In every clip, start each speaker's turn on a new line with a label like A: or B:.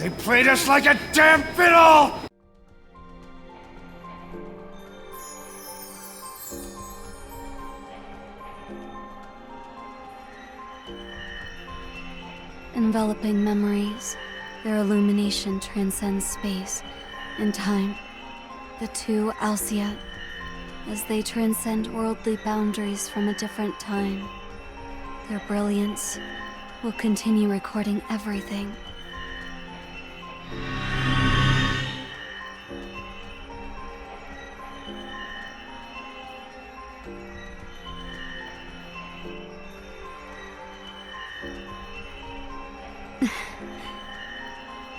A: They played us like a damn fiddle!
B: Enveloping memories, their illumination transcends space and time. The two Alcia, as they transcend worldly boundaries from a different time. Their brilliance will continue recording everything.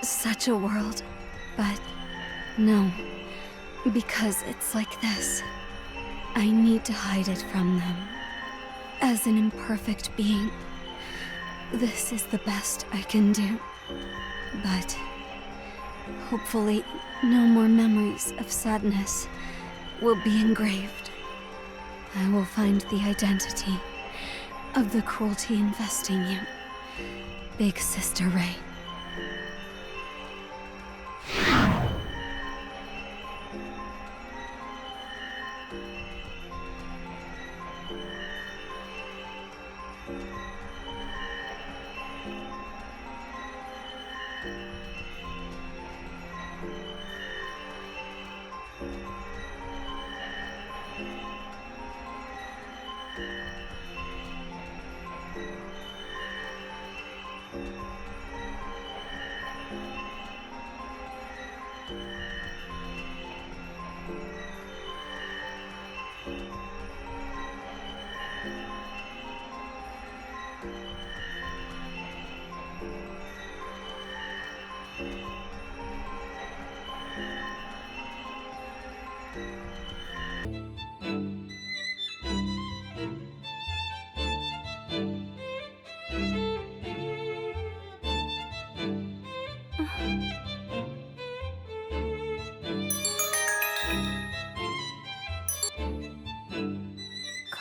B: Such a world, but no, because it's like this. I need to hide it from them. As an imperfect being, this is the best I can do. But hopefully, no more memories of sadness will be engraved. I will find the identity of the cruelty investing you, Big Sister Ray.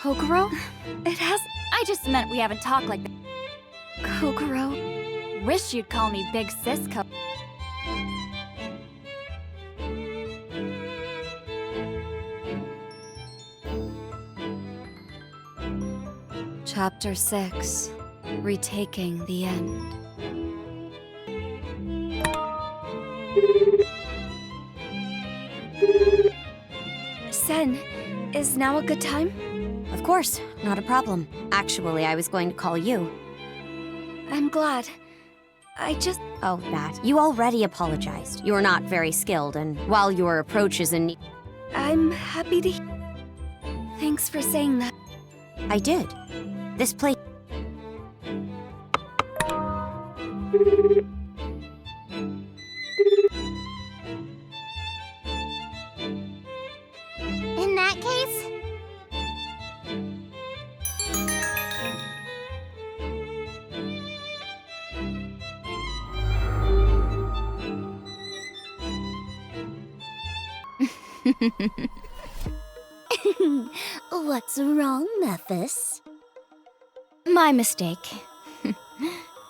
B: Kokoro? It has...
C: I just meant we haven't talked like that.
B: Kokoro?
C: Wish you'd call me Big Cisco.
B: Chapter 6. Retaking the End. Sen, is now a good time?
D: Of course, not a problem. Actually, I was going to call you.
B: I'm glad. I just...
D: Oh, that. You already apologized. You're not very skilled, and while your approach is in...
B: I'm happy to... Thanks for saying that.
D: I did. This place...
E: In that case... What's wrong, Memphis?
C: My mistake.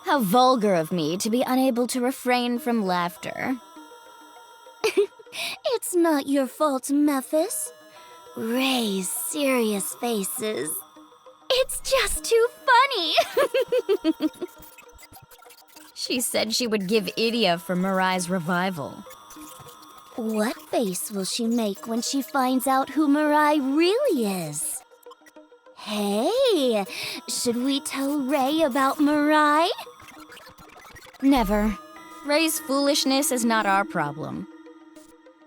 C: How vulgar of me to be unable to refrain from laughter.
E: It's not your fault, Memphis. Ray's serious faces. It's just too funny!
C: She said she would give Idia for Mirai's revival.
E: What face will she make when she finds out who Mirai really is? Hey, should we tell Ray about Mirai?
C: Never. Ray's foolishness is not our problem.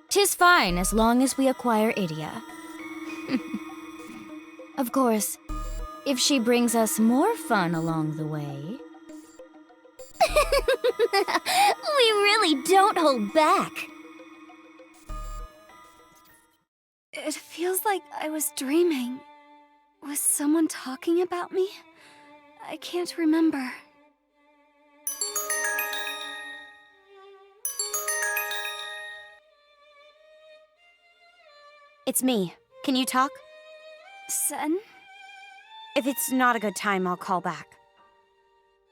C: 'Tis fine as long as we acquire Idia. Of course, if she brings us more fun along the way.
E: We really don't hold back.
B: It feels like I was dreaming. Was someone talking about me? I can't remember.
D: It's me. Can you talk?
B: Sen?
D: If it's not a good time, I'll call back.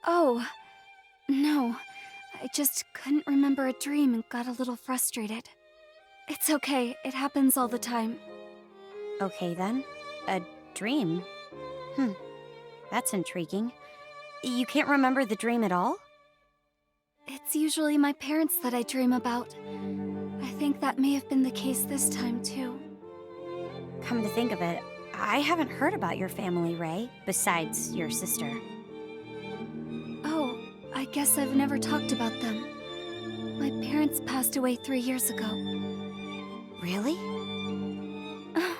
B: Oh, no. I just couldn't remember a dream and got a little frustrated. It's okay, it happens all the time.
D: Okay then. A dream? That's intriguing. You can't remember the dream at all?
B: It's usually my parents that I dream about. I think that may have been the case this time, too.
D: Come to think of it, I haven't heard about your family, Ray, besides your sister.
B: Oh, I guess I've never talked about them. My parents passed away 3 years ago.
D: Really?
B: Oh,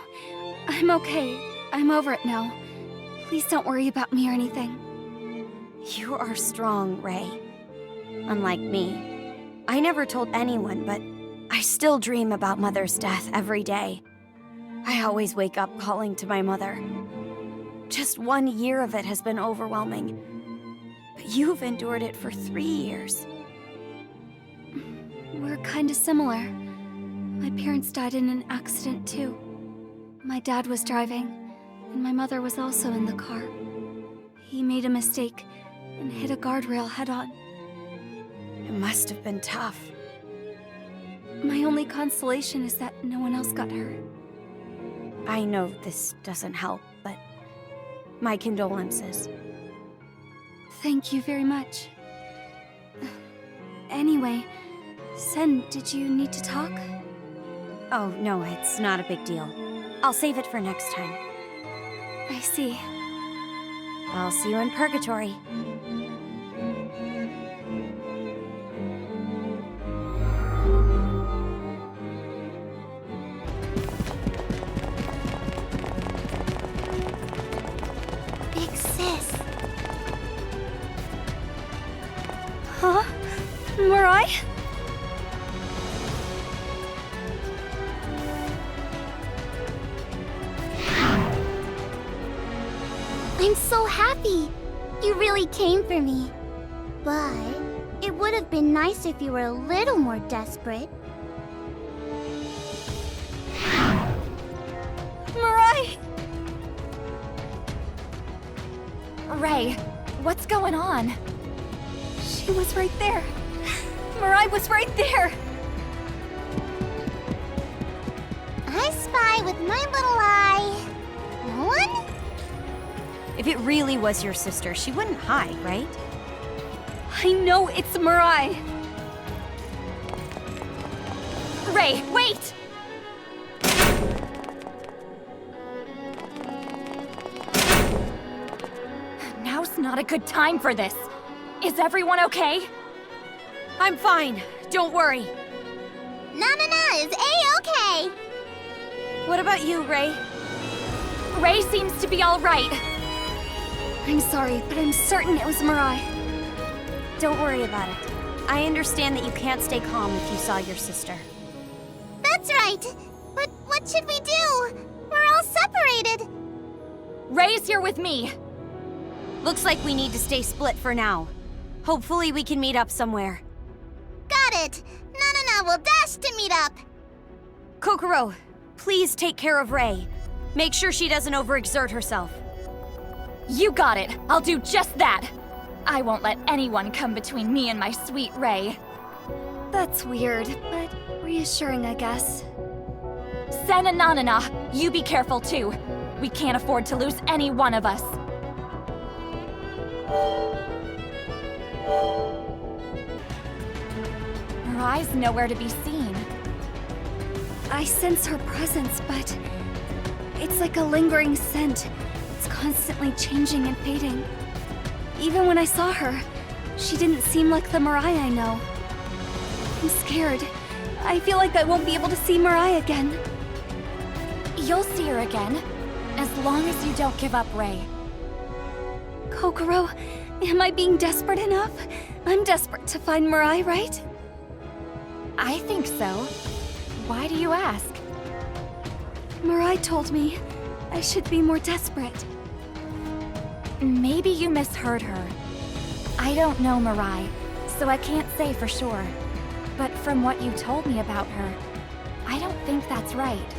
B: I'm okay. I'm over it now. Please don't worry about me or anything.
D: You are strong, Ray. Unlike me. I never told anyone, but I still dream about Mother's death every day. I always wake up calling to my mother. Just 1 year of it has been overwhelming. But you've endured it for 3 years.
B: We're kinda similar. My parents died in an accident, too. My dad was driving, and my mother was also in the car. He made a mistake and hit a guardrail head-on.
D: It must have been tough.
B: My only consolation is that no one else got hurt.
D: I know this doesn't help, but my condolences.
B: Thank you very much. Anyway, Sen, did you need to talk?
D: Oh, no, it's not a big deal. I'll save it for next time.
B: I see.
D: I'll see you in Purgatory.
E: Big sis.
B: Huh? Mirai?
E: I'm so happy. You really came for me. But it would have been nice if you were a little more desperate.
B: Mirai!
C: Ray, what's going on?
B: She was right there. Mirai was right there.
E: I spy with my little eye. No one?
D: If it really was your sister, she wouldn't hide, right?
B: I know it's Mirai.
C: Ray, wait! Now's not a good time for this. Is everyone okay?
D: I'm fine. Don't worry.
E: Nanana is A-okay.
D: What about you, Ray?
C: Ray seems to be all right.
B: I'm sorry, but I'm certain it was Mirai.
D: Don't worry about it. I understand that you can't stay calm if you saw your sister.
E: That's right. But what should we do? We're all separated.
C: Ray's here with me.
D: Looks like we need to stay split for now. Hopefully we can meet up somewhere.
E: Got it. Nanana will dash to meet up.
D: Kokoro, please take care of Ray. Make sure she doesn't overexert herself.
C: You got it. I'll do just that. I won't let anyone come between me and my sweet Ray.
B: That's weird, but reassuring, I guess.
C: Sen and Nanana, you be careful too. We can't afford to lose any one of us. Mirai's nowhere to be seen.
B: I sense her presence, but it's like a lingering scent. It's constantly changing and fading. Even when I saw her, she didn't seem like the Mirai I know. I'm scared. I feel like I won't be able to see Mirai again.
C: You'll see her again, as long as you don't give up Ray.
B: Kokoro, am I being desperate enough? I'm desperate to find Mirai, right?
C: I think so. Why do you ask?
B: Mirai told me I should be more desperate.
C: Maybe you misheard her. I don't know Mirai, so I can't say for sure. But from what you told me about her, I don't think that's right.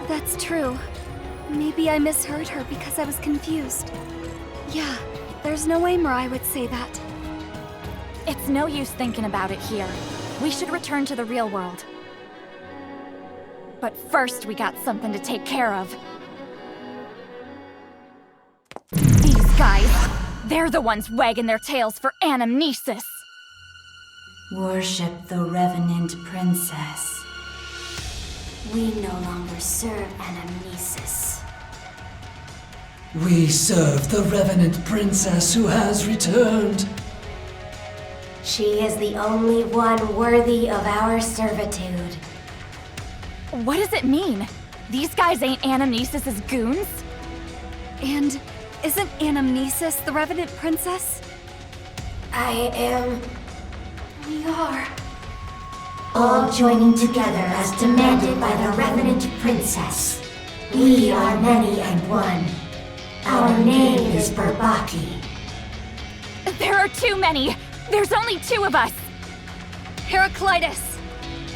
B: That's true. Maybe I misheard her because I was confused. Yeah, there's no way Mirai would say that.
C: It's no use thinking about it here. We should return to the real world. But first, we got something to take care of. These guys, they're the ones wagging their tails for anamnesis.
F: Worship the Revenant Princess. We no longer serve anamnesis.
G: We serve the Revenant Princess who has returned.
F: She is the only one worthy of our servitude.
C: What does it mean? These guys ain't Anamnesis's goons?
B: And isn't Anamnesis the Revenant Princess?
F: We are. All joining together as demanded by the Revenant Princess. We are many and one. Our name is Bourbaki.
C: There are too many! There's only 2 of us!
B: Heraclitus!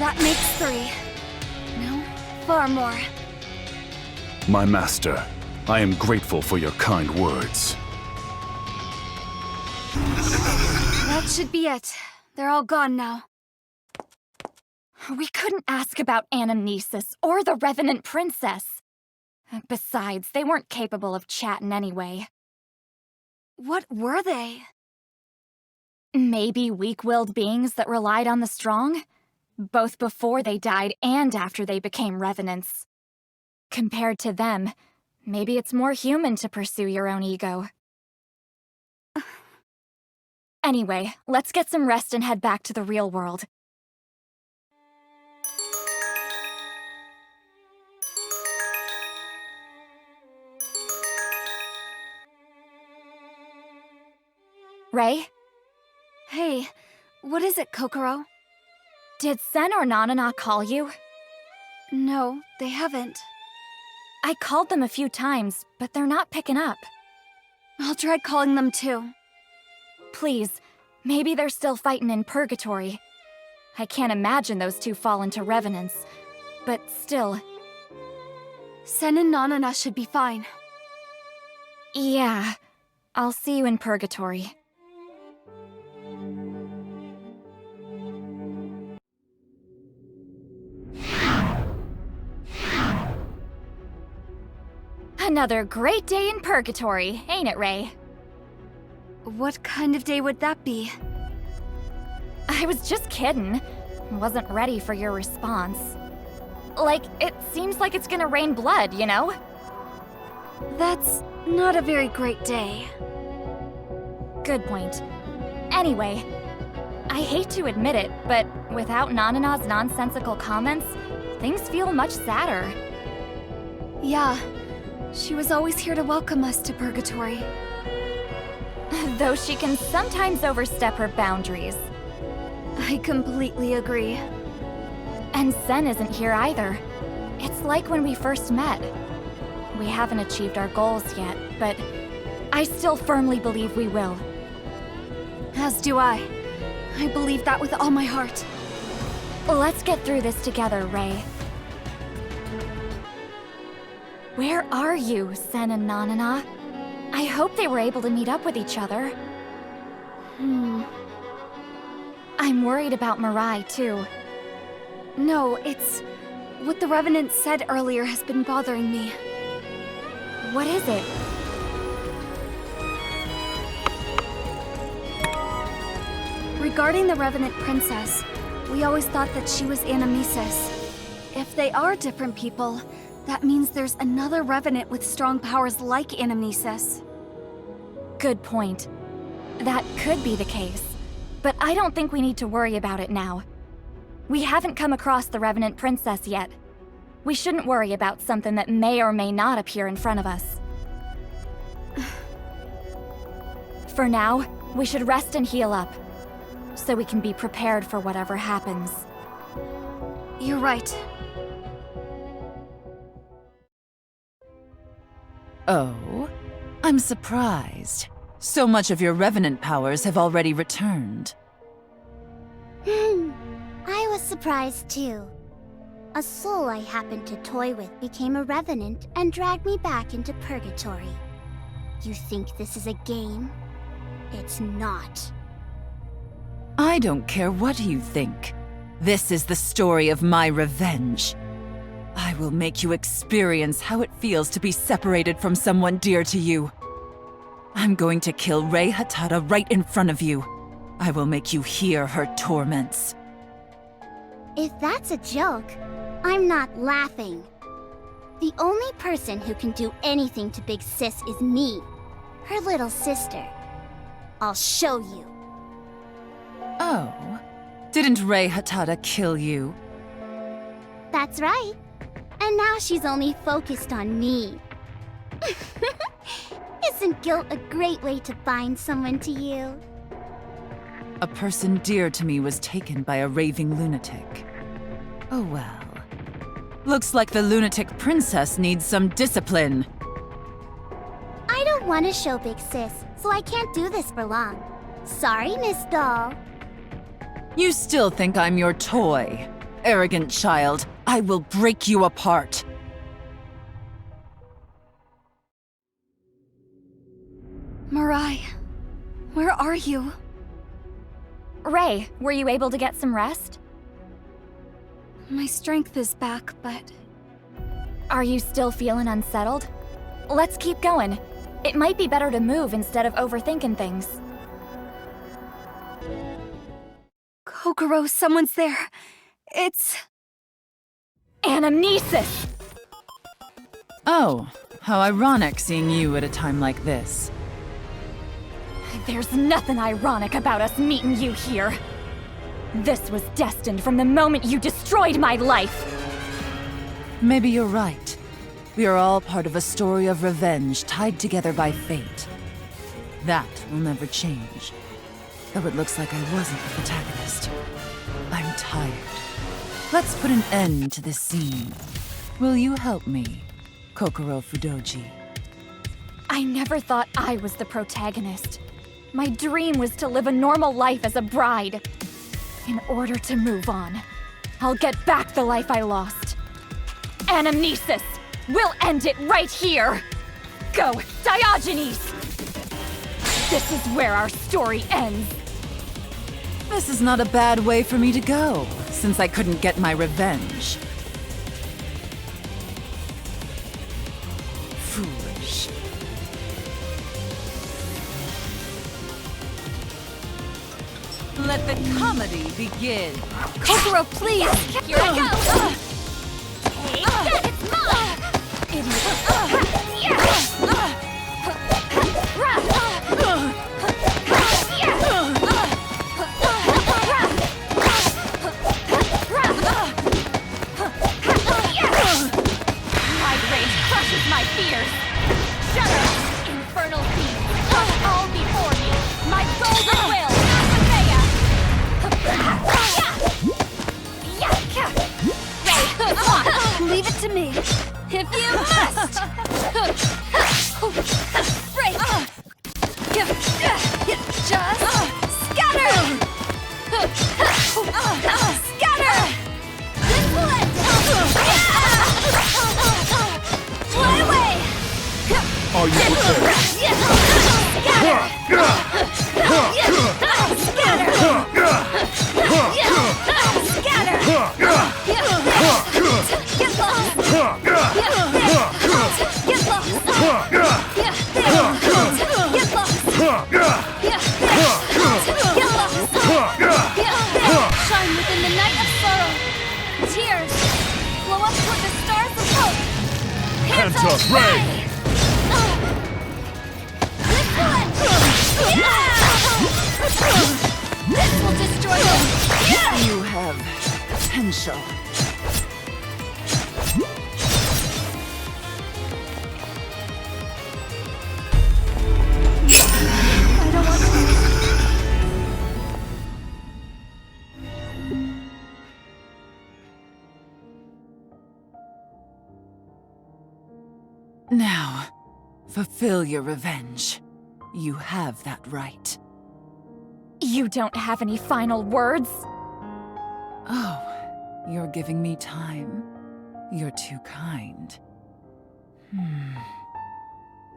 B: That makes 3. No, far more.
A: My master, I am grateful for your kind words.
B: That should be it. They're all gone now.
C: We couldn't ask about Anamnesis or the Revenant Princess. Besides, they weren't capable of chatting anyway.
B: What were they?
C: Maybe weak-willed beings that relied on the strong? Both before they died and after they became revenants. Compared to them, maybe it's more human to pursue your own ego. Anyway, let's get some rest and head back to the real world. Ray?
B: Hey, what is it, Kokoro?
C: Did Sen or Nanana call you?
B: No, they haven't.
C: I called them a few times, but they're not picking up.
B: I'll try calling them too.
C: Please, maybe they're still fighting in Purgatory. I can't imagine those 2 fall into Revenants, but still.
B: Sen and Nanana should be fine.
C: Yeah, I'll see you in Purgatory. Another great day in Purgatory, ain't it, Ray?
B: What kind of day would that be?
C: I was just kidding. Wasn't ready for your response. Like, it seems like it's gonna rain blood, you know?
B: That's not a very great day.
C: Good point. Anyway, I hate to admit it, but without Nanana's nonsensical comments, things feel much sadder.
B: Yeah, she was always here to welcome us to Purgatory.
C: Though she can sometimes overstep her boundaries.
B: I completely agree.
C: And Sen isn't here either. It's like when we first met. We haven't achieved our goals yet, but I still firmly believe we will.
B: As do I. I believe that with all my heart.
C: Let's get through this together, Ray. Where are you, Sen and Nanana? I hope they were able to meet up with each other. I'm worried about Mirai, too.
B: No, it's... what the Revenant said earlier has been bothering me.
C: What is it?
B: Regarding the Revenant Princess, we always thought that she was Anamnesis. If they are different people, that means there's another Revenant with strong powers like Anamnesis.
C: Good point. That could be the case, but I don't think we need to worry about it now. We haven't come across the Revenant Princess yet. We shouldn't worry about something that may or may not appear in front of us. For now, we should rest and heal up, so we can be prepared for whatever happens.
B: You're right.
H: Oh? I'm surprised. So much of your Revenant powers have already returned.
E: I was surprised too. A soul I happened to toy with became a Revenant and dragged me back into Purgatory. You think this is a game? It's not.
H: I don't care what you think. This is the story of my revenge. I will make you experience how it feels to be separated from someone dear to you. I'm going to kill Rei Hatada right in front of you. I will make you hear her torments.
E: If that's a joke, I'm not laughing. The only person who can do anything to Big Sis is me, her little sister. I'll show you.
H: Oh, didn't Rei Hatada kill you?
E: That's right. And now she's only focused on me. Isn't guilt a great way to bind someone to you?
H: A person dear to me was taken by a raving lunatic. Oh well. Looks like the lunatic princess needs some discipline.
E: I don't want to show Big Sis, so I can't do this for long. Sorry, Miss Doll.
H: You still think I'm your toy. Arrogant child, I will break you apart.
B: Mirai, where are you?
C: Rei, were you able to get some rest?
B: My strength is back, but...
C: Are you still feeling unsettled? Let's keep going. It might be better to move instead of overthinking things.
B: Kokoro, someone's there. It's...
C: Anamnesis!
H: Oh, how ironic seeing you at a time like this.
C: There's nothing ironic about us meeting you here. This was destined from the moment you destroyed my life.
H: Maybe you're right. We are all part of a story of revenge tied together by fate. That will never change. Though it looks like I wasn't the protagonist. I'm tired. Let's put an end to this scene. Will you help me, Kokoro Fudoji?
C: I never thought I was the protagonist. My dream was to live a normal life as a bride. In order to move on, I'll get back the life I lost. Anamnesis! We'll end it right here! Go, Diogenes! This is where our story ends.
H: This is not a bad way for me to go, since I couldn't get my revenge. Foolish. Let the comedy begin.
B: Kokoro, please!
C: Here I go! Take that! It's mine! My rage crushes my fears! Shudder! Infernal beings! Crush all before me! My golden will!
B: Leave it to me, if you must! Break! Just scatter! Scatter! This will end! Fly away!
A: Are you prepared?
B: Shine within the night of sorrow. Tears blow up toward the stars of hope.
A: Panta Ray!
B: This will destroy them.
H: You have potential.
B: I don't want to.
H: Now, fulfill your revenge. You have that right.
C: You don't have any final words?
H: Oh, you're giving me time. You're too kind.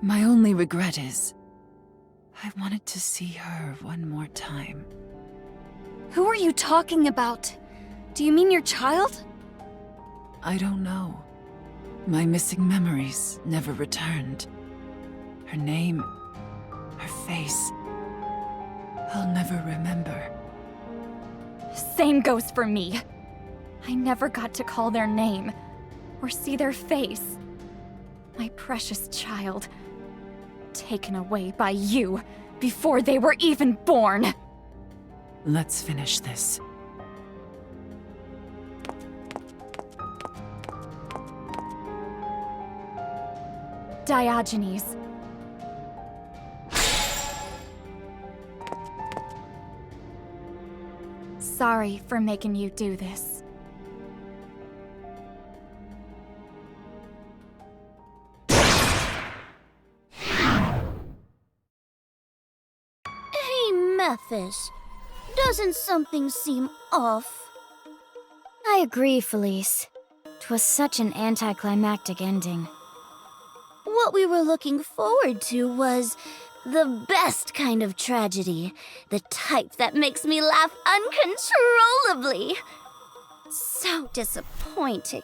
H: My only regret is... I wanted to see her one more time.
B: Who are you talking about? Do you mean your child?
H: I don't know. My missing memories never returned. Her name, her face, I'll never remember.
C: Same goes for me. I never got to call their name or see their face. My precious child, taken away by you before they were even born.
H: Let's finish this.
C: Diogenes. Sorry for making you do this.
E: Hey, Memphis. Doesn't something seem off?
D: I agree, Felice. 'Twas such an anticlimactic ending.
E: What we were looking forward to was the best kind of tragedy. The type that makes me laugh uncontrollably. So disappointing.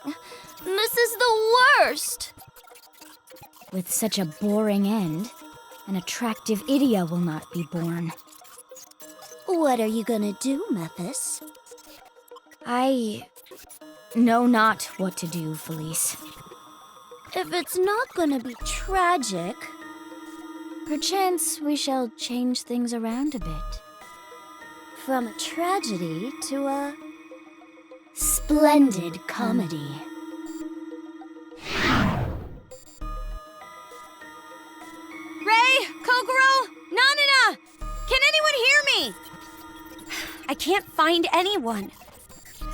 E: This is the worst.
D: With such a boring end, an attractive Idia will not be born.
E: What are you gonna do, Memphis?
D: I know not what to do, Felice.
E: If it's not gonna be tragic,
D: Perchance we shall change things around a bit.
E: from a tragedy to a splendid comedy.
D: Ray! Kokoro! Nanina! Can anyone hear me?
I: I can't find anyone.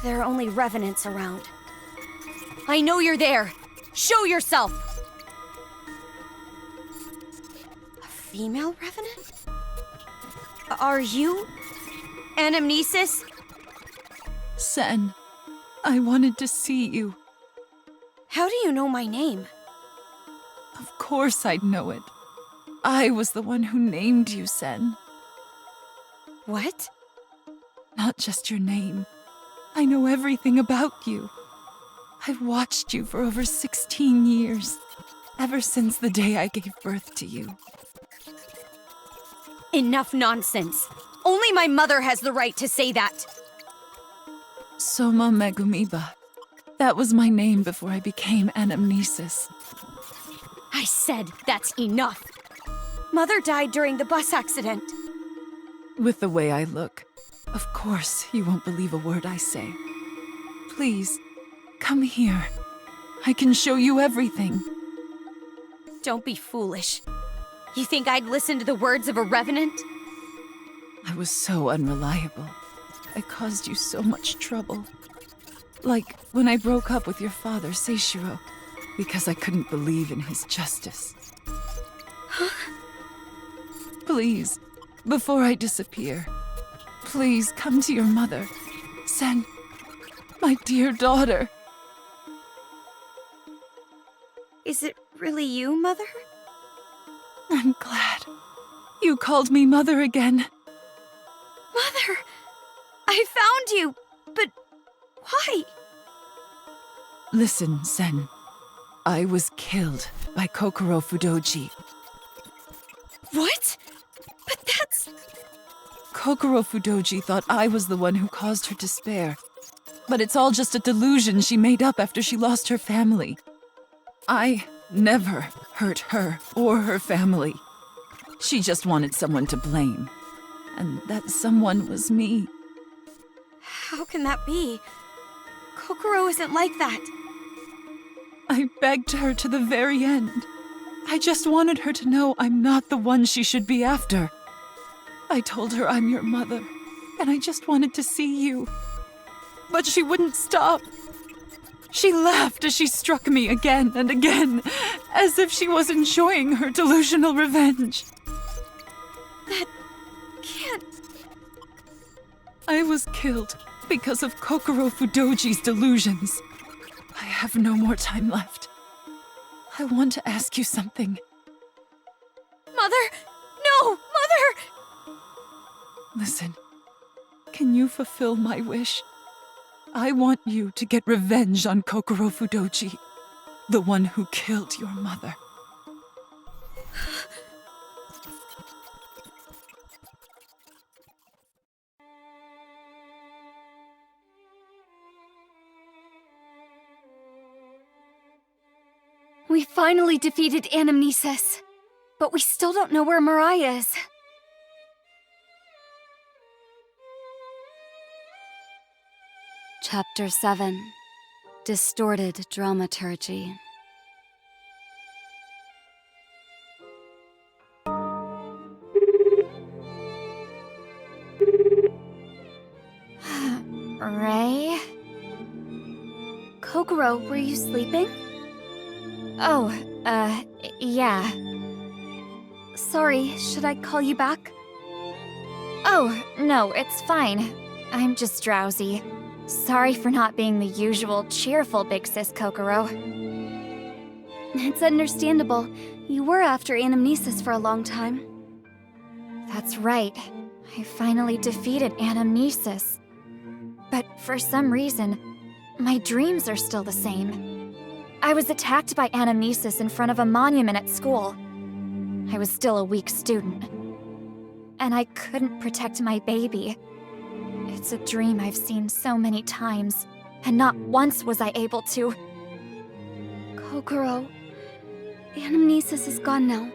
I: There are only revenants around. I know you're there. Show yourself. A female revenant? Are you Anamnesis?
H: Sen, I wanted to see you.
I: How do you know my name?
H: Of course I'd know it. I was the one who named you, Sen.
I: What?
H: Not just your name. I know everything about you. I've watched you for over 16 years, ever since the day I gave birth to you.
I: Enough nonsense. Only my mother has the right to say that.
H: Soma Megumiba. That was my name before I became Anamnesis.
I: I said that's enough. Mother died during the bus accident.
H: With the way I look, of course you won't believe a word I say. Please, come here. I can show you everything.
I: Don't be foolish. You think I'd listen to the words of a revenant?
H: I was so unreliable. I caused you so much trouble. Like when I broke up with your father, Seishiro, because I couldn't believe in his justice. Please, before I disappear, please come to your mother. Sen, my dear daughter.
I: Is it really you, Mother?
H: I'm glad. You called me mother again.
I: Mother! I found you! But why?
H: Listen, Sen. I was killed by Kokoro Fudoji.
I: What? But that's...
H: Kokoro Fudoji thought I was the one who caused her despair. But it's all just a delusion she made up after she lost her family. I never hurt her or her family. She just wanted someone to blame. And that someone was me.
I: How can that be? Kokoro isn't like that.
H: I begged her to the very end. I just wanted her to know I'm not the one she should be after. I told her I'm your mother, and I just wanted to see you. But she wouldn't stop. She laughed as she struck me again and again, as if she was enjoying her delusional revenge.
I: That can't...
H: I was killed because of Kokoro Fudoji's delusions. I have no more time left. I want to ask you something.
I: Mother! No! Mother!
H: Listen, can you fulfill my wish? I want you to get revenge on Kokoro Fudoji, the one who killed your mother.
B: We finally defeated Anamnesis, but we still don't know where Mirai is. Chapter 7. Distorted Dramaturgy.
C: Ray?
B: Kokoro, were you sleeping?
C: Oh, yeah.
B: Sorry, should I call you back?
C: Oh, no, it's fine. I'm just drowsy. Sorry for not being the usual cheerful big sis Kokoro.
B: It's understandable. You were after Anamnesis for a long time.
C: That's right. I finally defeated Anamnesis. But for some reason, my dreams are still the same. I was attacked by Anamnesis in front of a monument at school. I was still a weak student. And I couldn't protect my baby. It's a dream I've seen so many times, and not once was I able to.
B: Kokoro, Anamnesis is gone now.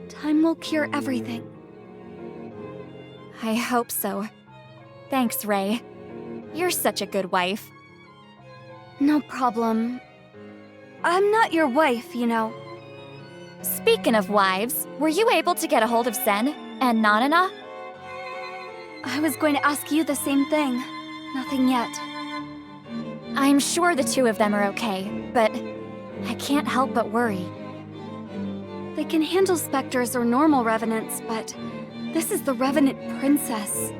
B: Time will cure everything.
C: I hope so. Thanks, Ray. You're such a good wife.
B: No problem. I'm not your wife, you know.
C: Speaking of wives, were you able to get a hold of Sen and Nanana?
B: I was going to ask you the same thing. Nothing yet.
C: I'm sure the two of them are okay, but I can't help but worry.
B: They can handle specters or normal revenants, but this is the Revenant Princess.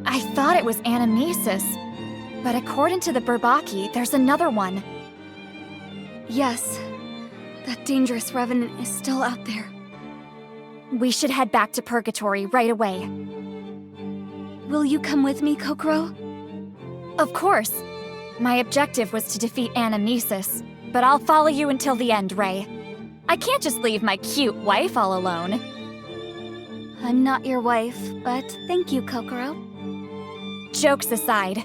C: I thought it was Anamnesis, but according to the Bourbaki, there's another one.
B: Yes, that dangerous Revenant is still out there.
C: We should head back to Purgatory right away.
B: Will you come with me, Kokoro?
C: Of course. My objective was to defeat Anamnesis, but I'll follow you until the end, Ray. I can't just leave my cute wife all alone.
B: I'm not your wife, but thank you, Kokoro.
C: Jokes aside,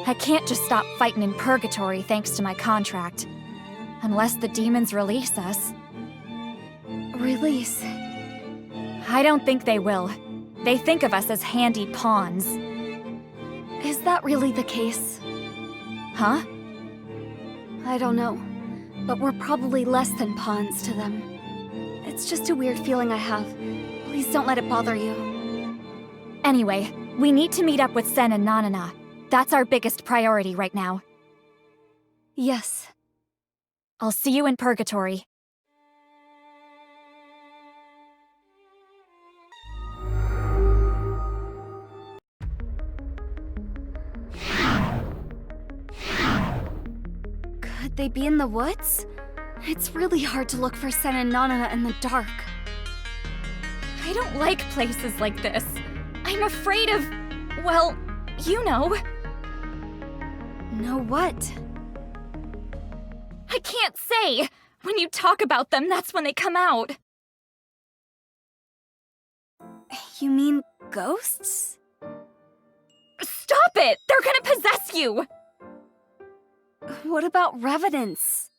C: I can't just stop fighting in Purgatory thanks to my contract. Unless the demons release us.
B: Release?
C: I don't think they will. They think of us as handy pawns.
B: Is that really the case?
C: Huh?
B: I don't know, but we're probably less than pawns to them. It's just a weird feeling I have. Please don't let it bother you.
C: Anyway, we need to meet up with Sen and Nanana. That's our biggest priority right now.
B: Yes.
C: I'll see you in Purgatory.
B: Could they be in the woods? It's really hard to look for Sen and Nanana in the dark.
C: I don't like places like this. I'm afraid of, well, you know.
B: Know what?
C: I can't say. When you talk about them, that's when they come out.
B: You mean ghosts?
C: Stop it! They're gonna possess you!
B: What about revenants?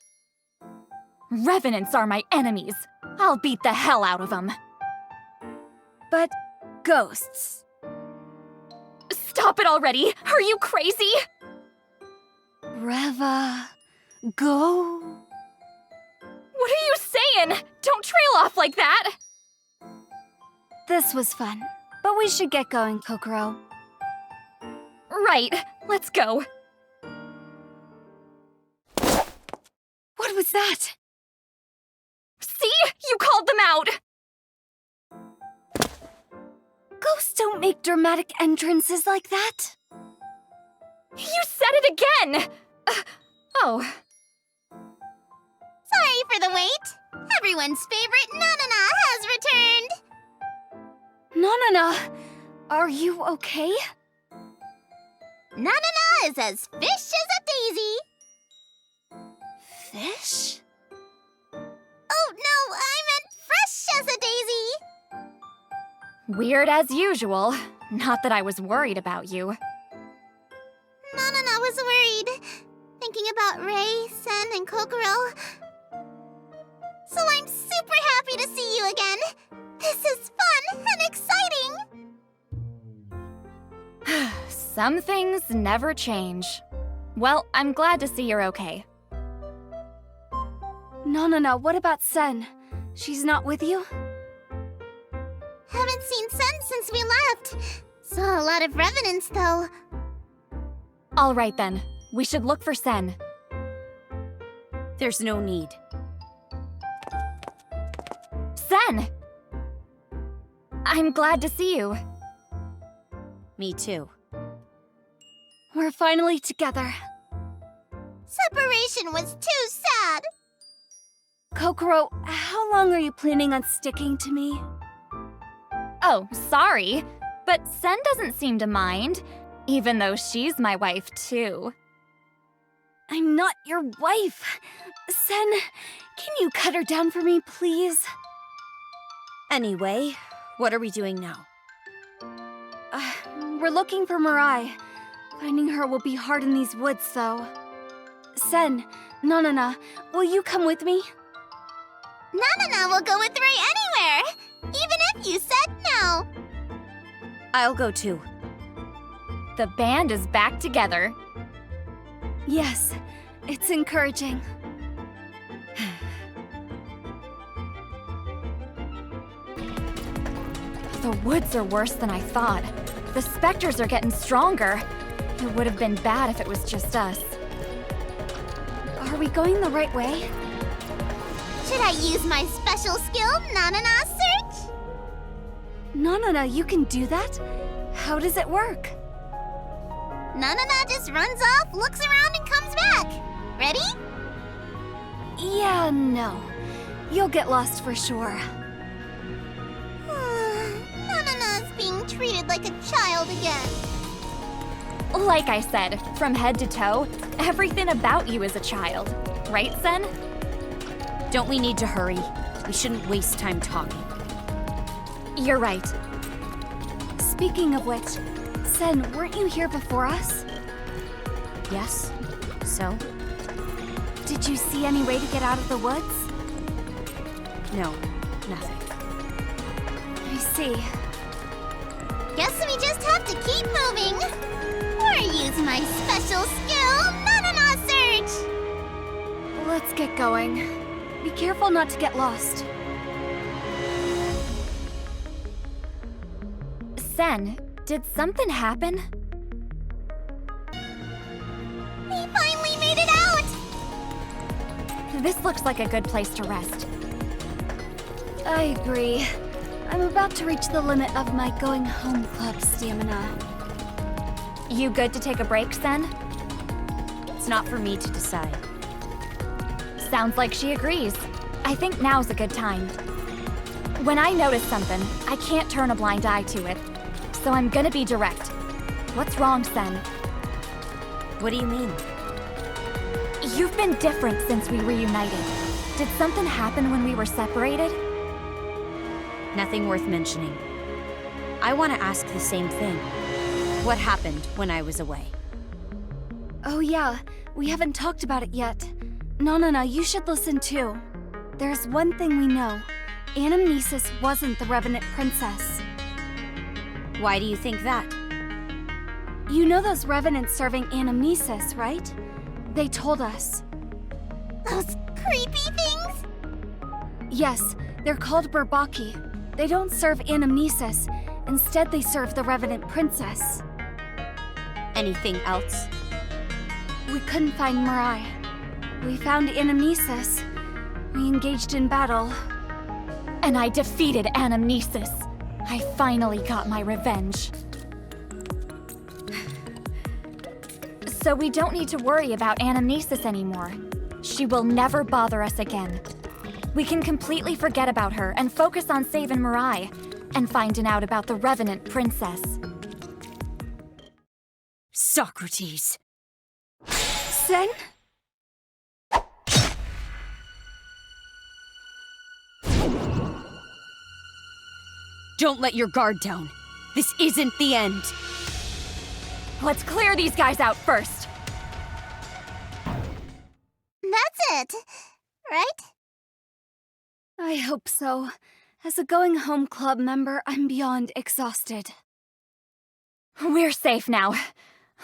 C: Revenants are my enemies. I'll beat the hell out of them.
B: But ghosts.
C: Stop it already! Are you crazy?
B: Reva, go.
C: What are you saying? Don't trail off like that!
B: This was fun, but we should get going, Kokoro.
C: Right, let's go.
B: What was that?
C: See? You called them out!
B: Ghosts don't make dramatic entrances like that.
C: You said it again! Oh.
E: Sorry for the wait. Everyone's favorite Nanana has returned.
B: Nanana, are you okay?
E: Nanana is as fish as a daisy.
I: Fish?
E: Oh, no, I meant fresh as a daisy.
C: Weird as usual. Not that I was worried about you.
E: Nanana was worried, thinking about Ray, Sen, and Kokoro. So I'm super happy to see you again. This is fun and exciting.
C: Some things never change. Well, I'm glad to see you're okay.
B: No, what about Sen? She's not with you?
E: Haven't seen Sen since we left. Saw a lot of revenants, though.
C: All right then. We should look for Sen.
I: There's no need.
C: Sen! I'm glad to see you.
I: Me too.
B: We're finally together.
E: Separation was too sad.
B: Kokoro, how long are you planning on sticking to me?
C: Oh, sorry. But Sen doesn't seem to mind, even though she's my wife too.
B: I'm not your wife. Sen, can you cut her down for me, please?
I: Anyway, what are we doing now?
B: We're looking for Mirai. Finding her will be hard in these woods, though. Sen, Nanana, will you come with me?
E: Nanana will go with Ray anywhere, even if you said no.
I: I'll go too.
C: The band is back together.
B: Yes, it's encouraging.
C: The woods are worse than I thought. The specters are getting stronger. It would have been bad if it was just us.
B: Are we going the right way?
E: Should I use my special skill, Nanana Search?
B: Nanana, you can do that? How does it work?
E: Nanana just runs off, looks around, and comes back. Ready?
B: Yeah, no. You'll get lost for sure.
E: Nanana is being treated like a child again.
C: Like I said, from head to toe, everything about you is a child. Right, Sen?
I: Don't we need to hurry? We shouldn't waste time talking.
C: You're right.
B: Speaking of which, Sen, weren't you here before us?
I: Yes? So?
B: Did you see any way to get out of the woods?
I: No, nothing.
B: I see.
E: Guess we just have to keep moving. Or use my special skill, Nanana Search.
B: Let's get going. Be careful not to get lost.
C: Sen, did something happen?
E: We finally made it out!
C: This looks like a good place to rest.
B: I agree. I'm about to reach the limit of my going home club stamina.
C: You good to take a break, Sen?
I: It's not for me to decide.
C: Sounds like she agrees. I think now's a good time. When I notice something, I can't turn a blind eye to it. So I'm gonna be direct. What's wrong, Sen?
I: What do you mean?
C: You've been different since we reunited. Did something happen when we were separated?
I: Nothing worth mentioning. I want to ask the same thing. What happened when I was away?
B: Oh yeah, we haven't talked about it yet. No, you should listen too. There's one thing we know. Anamnesis wasn't the Revenant Princess.
I: Why do you think that?
B: You know those Revenants serving Anamnesis, right? They told us.
E: Those creepy things?
B: Yes, they're called Burbaki. They don't serve Anamnesis. Instead, they serve the Revenant Princess.
I: Anything else?
B: We couldn't find Mirai. We found Anamnesis. We engaged in battle.
C: And I defeated Anamnesis. I finally got my revenge. So we don't need to worry about Anamnesis anymore. She will never bother us again. We can completely forget about her and focus on saving Mirai and finding out about the Revenant Princess.
I: Socrates.
B: Sen?
I: Don't let your guard down. This isn't the end.
C: Let's clear these guys out first.
E: That's it, right?
B: I hope so. As a going home club member, I'm beyond exhausted.
C: We're safe now.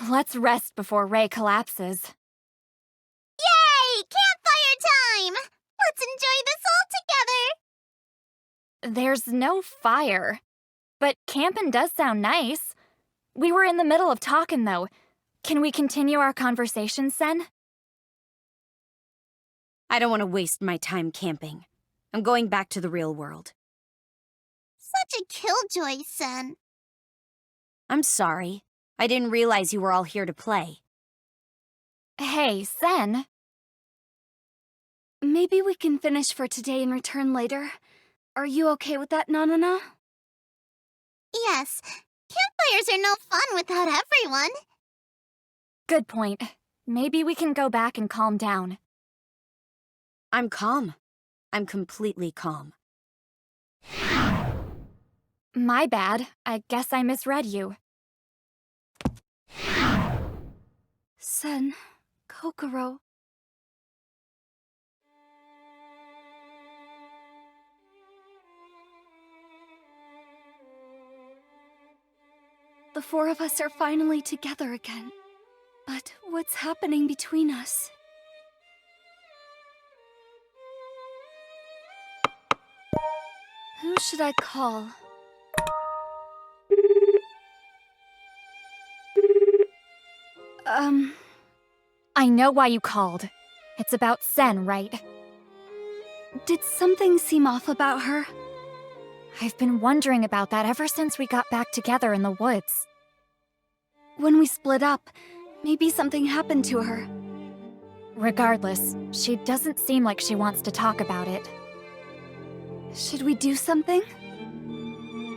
C: Let's rest before Ray collapses.
E: Yay! Campfire time! Let's enjoy this all together!
C: There's no fire. But camping does sound nice. We were in the middle of talking, though. Can we continue our conversation, Sen?
I: I don't want to waste my time camping. I'm going back to the real world.
E: Such a killjoy, Sen.
I: I'm sorry. I didn't realize you were all here to play.
C: Hey, Sen.
B: Maybe we can finish for today and return later. Are you okay with that, Nanana?
E: Yes, campfires are no fun without everyone.
C: Good point. Maybe we can go back and calm down.
I: I'm calm. I'm completely calm.
C: My bad. I guess I misread you.
B: Sen, Kokoro. The four of us are finally together again. But what's happening between us? Who should I call?
C: I know why you called. It's about Sen, right?
B: Did something seem off about her?
C: I've been wondering about that ever since we got back together in the woods.
B: When we split up, maybe something happened to her.
C: Regardless, she doesn't seem like she wants to talk about it.
B: Should we do something?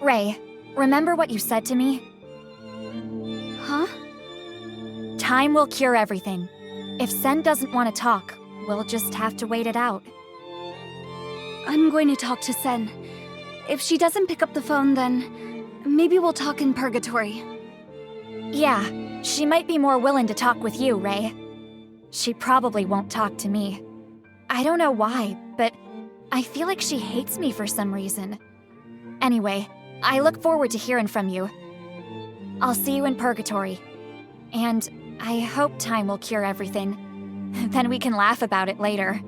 C: Ray, remember what you said to me?
B: Huh?
C: Time will cure everything. If Sen doesn't want to talk, we'll just have to wait it out.
B: I'm going to talk to Sen. If she doesn't pick up the phone, then maybe we'll talk in Purgatory.
C: Yeah, she might be more willing to talk with you, Ray. She probably won't talk to me. I don't know why, but I feel like she hates me for some reason. Anyway, I look forward to hearing from you. I'll see you in Purgatory. And I hope time will cure everything. Then we can laugh about it later.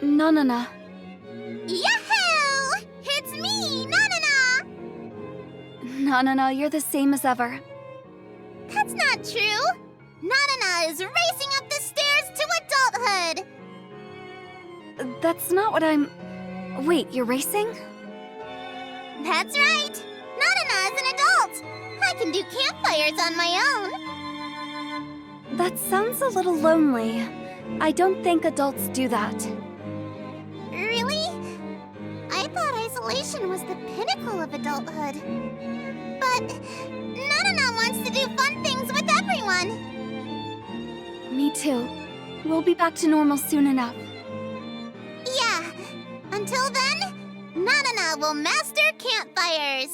B: Nanana.
E: Yahoo! It's me, Nanana!
B: Nanana, you're the same as ever.
E: That's not true! Nanana is racing up the stairs to adulthood!
B: That's not what I'm... Wait, you're racing?
E: That's right! Nanana is an adult! I can do campfires on my own!
B: That sounds a little lonely. I don't think adults do that.
E: Really? I thought isolation was the pinnacle of adulthood. But Nanana wants to do fun things with everyone!
B: Me too. We'll be back to normal soon enough.
E: Yeah. Until then, Nanana will master campfires.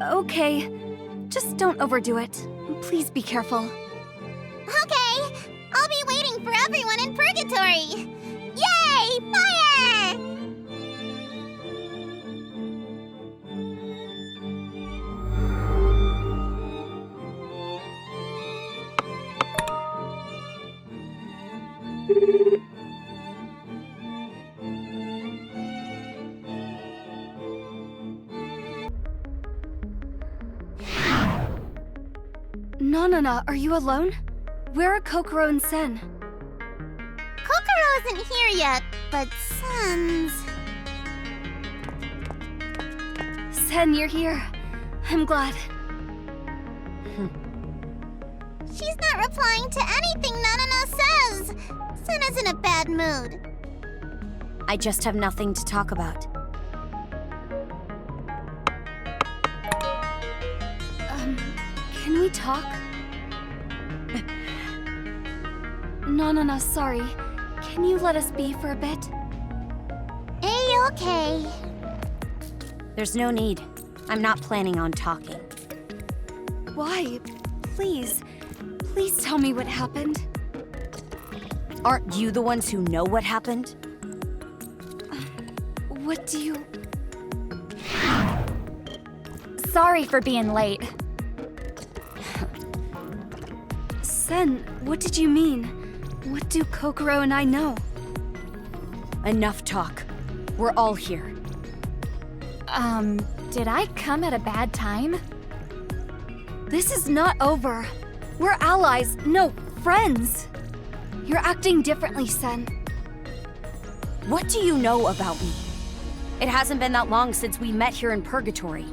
B: Okay. Just don't overdo it. Please be careful.
E: Okay. I'll be waiting for everyone in Purgatory. Yay! Fire!
B: Nanana, are you alone? Where are Kokoro and Sen?
E: Kokoro isn't here yet, but Sen's...
B: Sen, you're here. I'm glad.
E: She's not replying to anything Nanana says. Sen is in a bad mood.
I: I just have nothing to talk about.
B: Can we talk? No, sorry. Can you let us be for a bit?
E: A-okay.
I: There's no need. I'm not planning on talking.
B: Why? Please. Please tell me what happened.
I: Aren't you the ones who know what happened?
B: What do you...
C: Sorry for being late.
B: Sen, what did you mean? What do Kokoro and I know?
I: Enough talk. We're all here.
C: Did I come at a bad time?
B: This is not over. We're allies, no, friends. You're acting differently, Sen.
I: What do you know about me? It hasn't been that long since we met here in Purgatory.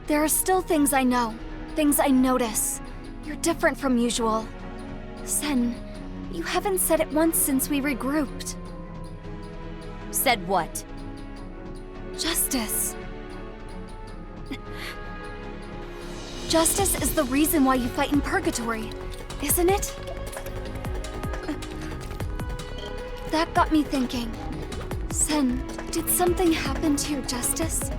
B: There are still things I know, things I notice. You're different from usual. Sen, you haven't said it once since we regrouped.
I: Said what?
B: Justice. Justice is the reason why you fight in Purgatory, isn't it? That got me thinking. Sen, did something happen to your justice?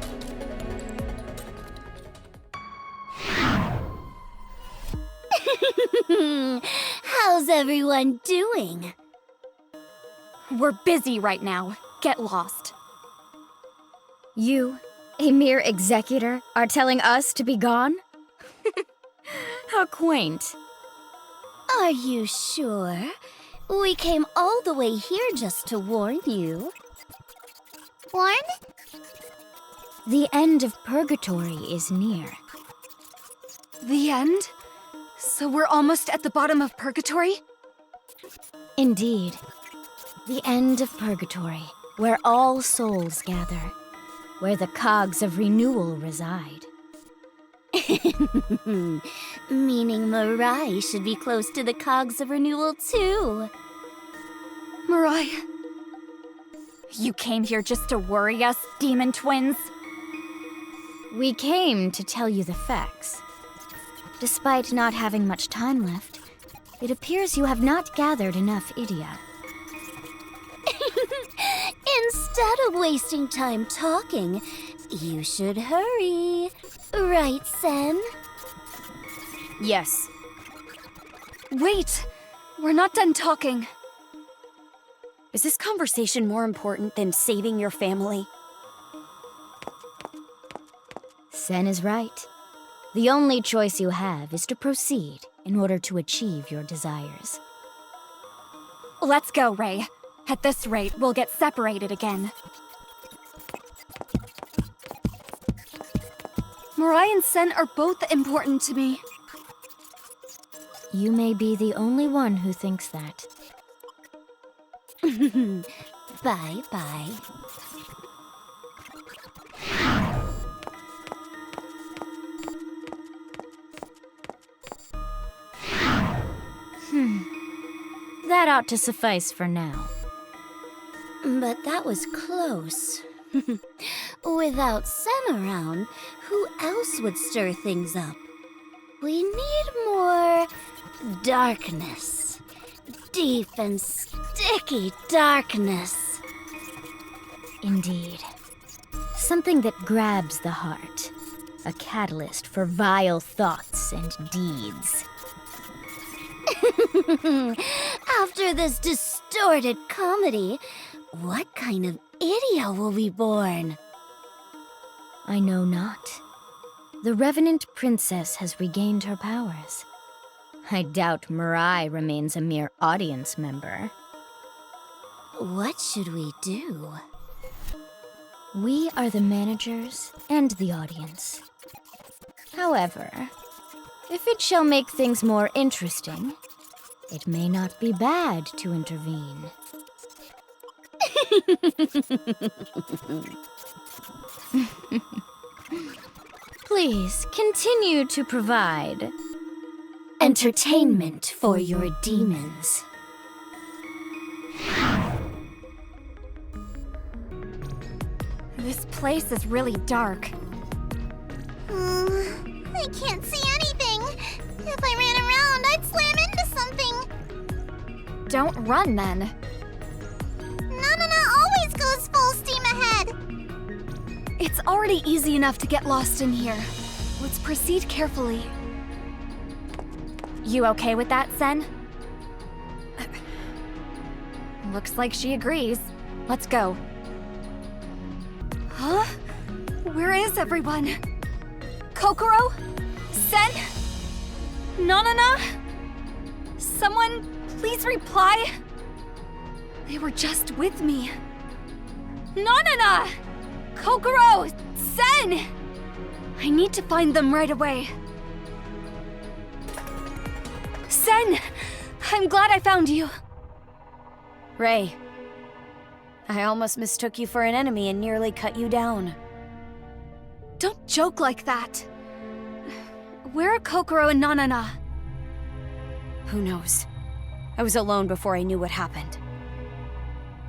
E: How's everyone doing?
C: We're busy right now. Get lost.
I: You, a mere executor, are telling us to be gone? How quaint.
E: Are you sure? We came all the way here just to warn you. Warn?
I: The end of Purgatory is near.
B: The end? So we're almost at the bottom of Purgatory?
I: Indeed. The end of Purgatory, where all souls gather, where the cogs of renewal reside.
E: Meaning Mirai should be close to the cogs of renewal too.
B: Mirai,
C: You came here just to worry us, demon twins?
I: We came to tell you the facts. Despite not having much time left, it appears you have not gathered enough Idia.
E: Instead of wasting time talking, you should hurry. Right, Sen?
I: Yes.
B: wait! We're not done talking.
I: Is this conversation more important than saving your family? Sen is right. The only choice you have is to proceed in order to achieve your desires.
C: Let's go, Ray. At this rate, we'll get separated again.
B: Mirai and Sen are both important to me.
I: You may be the only one who thinks that.
E: Bye-bye.
I: That ought to suffice for now.
E: But that was close. Without Sen around, who else would stir things up? We need more darkness. Deep and sticky darkness.
I: Indeed. Something that grabs the heart. A catalyst for vile thoughts and deeds.
E: After this distorted comedy, what kind of idiot will be born?
I: I know not. The Revenant Princess has regained her powers. I doubt Mirai remains a mere audience member.
E: What should we do?
I: We are the managers and the audience. However, if it shall make things more interesting, it may not be bad to intervene. Please continue to provide
E: Entertainment for your demons.
C: This place is really dark.
E: I can't see anything. If I ran around, I'd slam into something.
C: Don't run then.
E: Nanana always goes full steam ahead.
B: It's already easy enough to get lost in here. Let's proceed carefully.
C: You okay with that, Sen? Looks like she agrees. Let's go.
B: Huh? Where is everyone? Kokoro? Sen? Nanana? Someone, please reply. They were just with me. Nanana! Kokoro! Sen! I need to find them right away. Sen! I'm glad I found you.
D: Ray, I almost mistook you for an enemy and nearly cut you down.
B: Don't joke like that. Where are Kokoro and Nanana?
D: Who knows? I was alone before I knew what happened.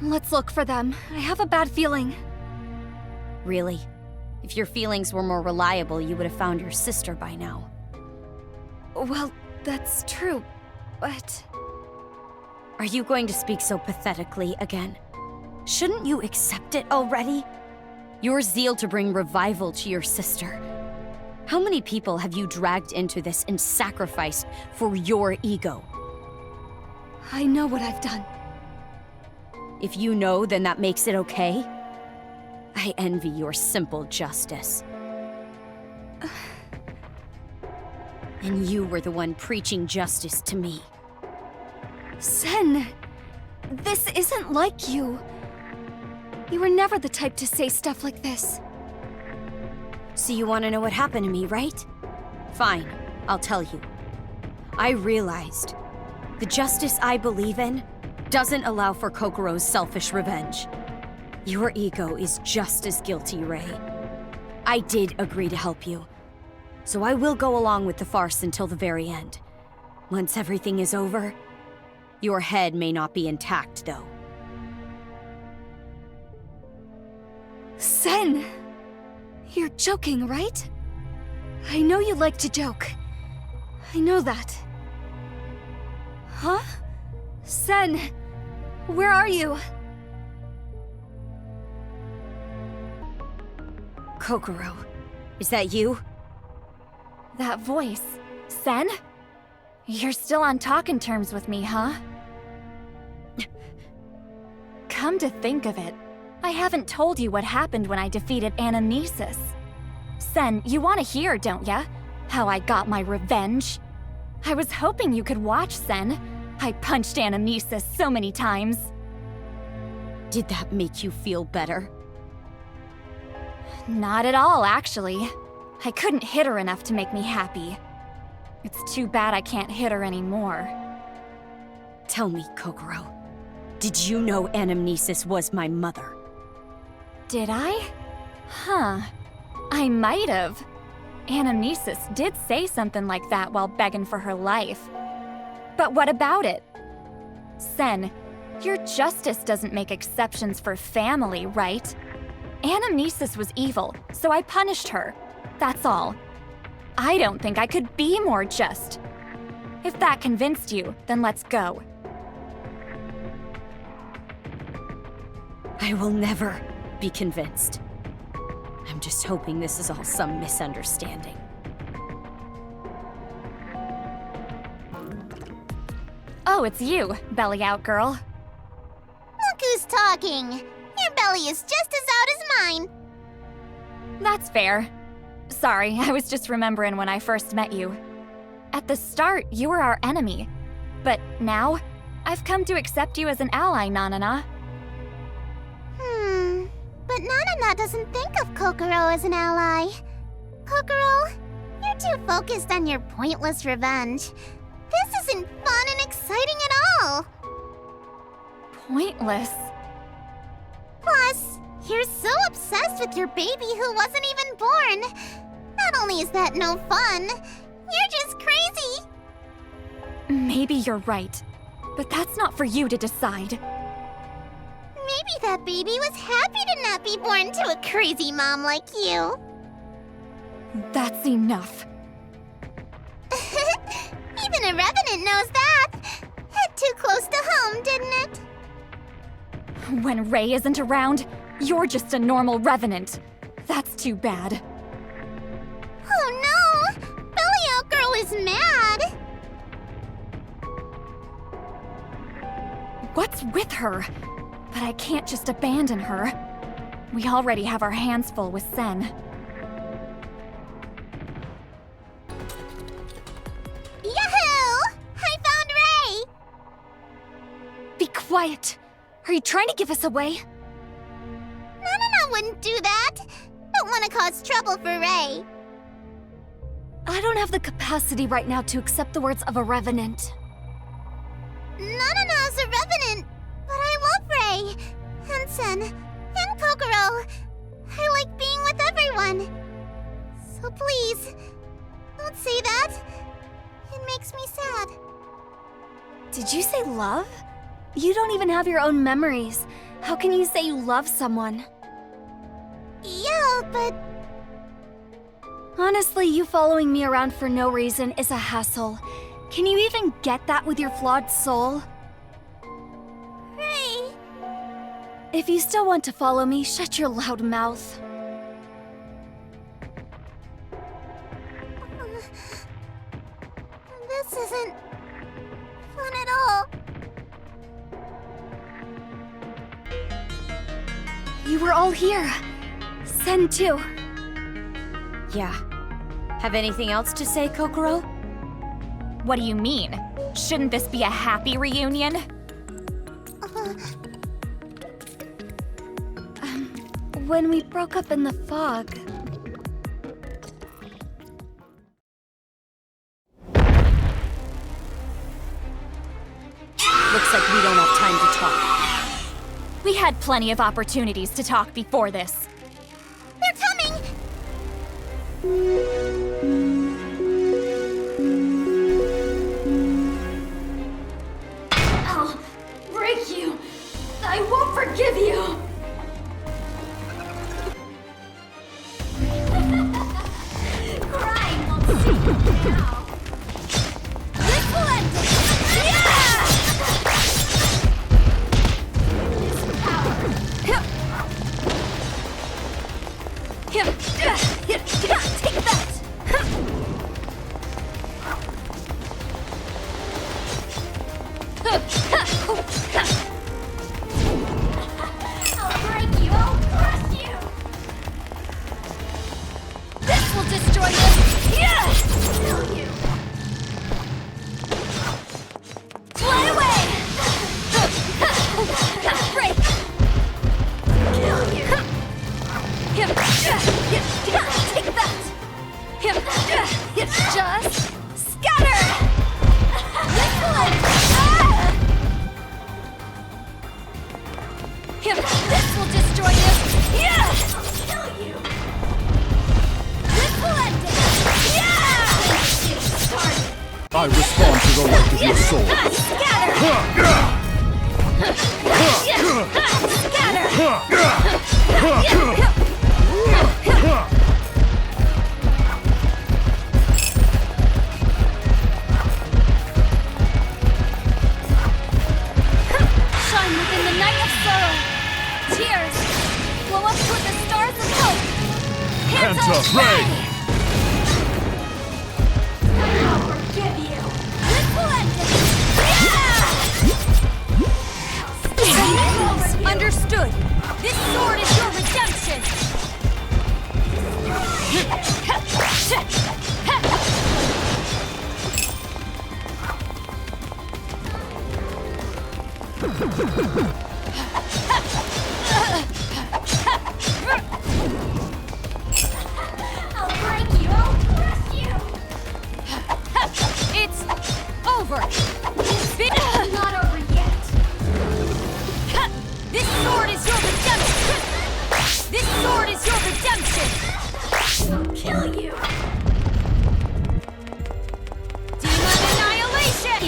B: Let's look for them. I have a bad feeling.
D: Really? If your feelings were more reliable, you would have found your sister by now.
B: Well, that's true, but...
D: Are you going to speak so pathetically again? Shouldn't you accept it already? Your zeal to bring revival to your sister. How many people have you dragged into this and sacrificed for your ego?
B: I know what I've done.
D: If you know, then that makes it okay? I envy your simple justice. And you were the one preaching justice to me.
B: Sen! This isn't like you. You were never the type to say stuff like this.
D: So you want to know what happened to me, right? Fine, I'll tell you. I realized the justice I believe in doesn't allow for Kokoro's selfish revenge. Your ego is just as guilty, Ray. I did agree to help you, so I will go along with the farce until the very end. Once everything is over, your head may not be intact, though.
B: Sen! You're joking, right? I know you like to joke. I know that. Huh? Sen! Where are you?
D: Kokoro, is that you?
C: That voice. Sen? You're still on talking terms with me, huh? Come to think of it, I haven't told you what happened when I defeated Anamnesis. Sen, you want to hear, don't ya? How I got my revenge? I was hoping you could watch, Sen. I punched Anamnesis so many times.
D: Did that make you feel better?
C: Not at all, actually. I couldn't hit her enough to make me happy. It's too bad I can't hit her anymore.
D: Tell me, Kokoro, did you know Anamnesis was my mother?
C: Did I? Huh. I might have. Anamnesis did say something like that while begging for her life. But what about it? Sen, your justice doesn't make exceptions for family, right? Anamnesis was evil, so I punished her. That's all. I don't think I could be more just. If that convinced you, then let's go.
D: I will never be convinced. I'm just hoping this is all some misunderstanding.
C: Oh, it's you, belly out girl.
E: Look who's talking. Your belly is just as out as mine.
C: That's fair. Sorry, I was just remembering when I first met you. At the start, you were our enemy. But now, I've come to accept you as an ally, Nanana.
E: But Nanana doesn't think of Kokoro as an ally. Kokoro, you're too focused on your pointless revenge. This isn't fun and exciting at all.
C: Pointless?
E: Plus, you're so obsessed with your baby who wasn't even born. Not only is that no fun, you're just crazy.
C: Maybe you're right. But that's not for you to decide.
E: Maybe Maybe that baby was happy to not be born to a crazy mom like you.
C: That's enough.
E: Even a revenant knows that. Hit too close to home, didn't it?
C: When Ray isn't around, you're just a normal revenant. That's too bad.
E: Oh no! Belly Out Girl is mad!
C: What's with her? But I can't just abandon her. We already have our hands full with Sen.
E: Yahoo! I found Ray!
C: Be quiet! Are you trying to give us away?
E: No, wouldn't do that. Don't want to cause trouble for Ray.
B: I don't have the capacity right now to accept the words of a revenant.
E: Nanana's a revenant, but I love Ray, and Sen, and Kokoro. I like being with everyone. So please, don't say that. It makes me sad.
B: Did you say love? You don't even have your own memories. How can you say you love someone?
E: Yeah, but
B: Honestly, you following me around for no reason is a hassle. Can you even get that with your flawed soul?
E: Ray...
B: If you still want to follow me, shut your loud mouth.
E: This isn't fun at all.
B: You were all here. Sen too.
D: Yeah. Have anything else to say, Kokoro?
C: What do you mean? Shouldn't this be a happy reunion?
B: When we broke up in the fog.
C: Looks like we don't have time to talk. We had plenty of opportunities to talk before this.
E: They're coming!
I: I'll break you. I won't forgive you. Crying won't save you now. This will end it. Yeah! This power.
B: Take that!
I: I'll break you. I'll crush you.
B: This will destroy you! Yeah!
I: Kill you.
B: Fly away! Break!
I: Kill you.
B: Take that! Just scatter! This will end This will destroy you! Yeah!
I: I'll kill you.
B: This will end it! Yeah!
I: Started.
A: I respond to the light of your soul.
B: Shine within the night of sorrow. Tears blow up toward the stars of hope. Hands
A: Panta
B: up,
A: Ray!
I: I'll forgive you.
B: This will end it. Yeah! Understood. This sword is your redemption.
I: I'll break you. I'll crush you.
B: It's over.
I: Not over yet.
B: This sword is your redemption. This sword is your redemption.
I: I'll kill you.
B: Demon annihilation.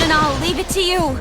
D: and I'll leave it to you.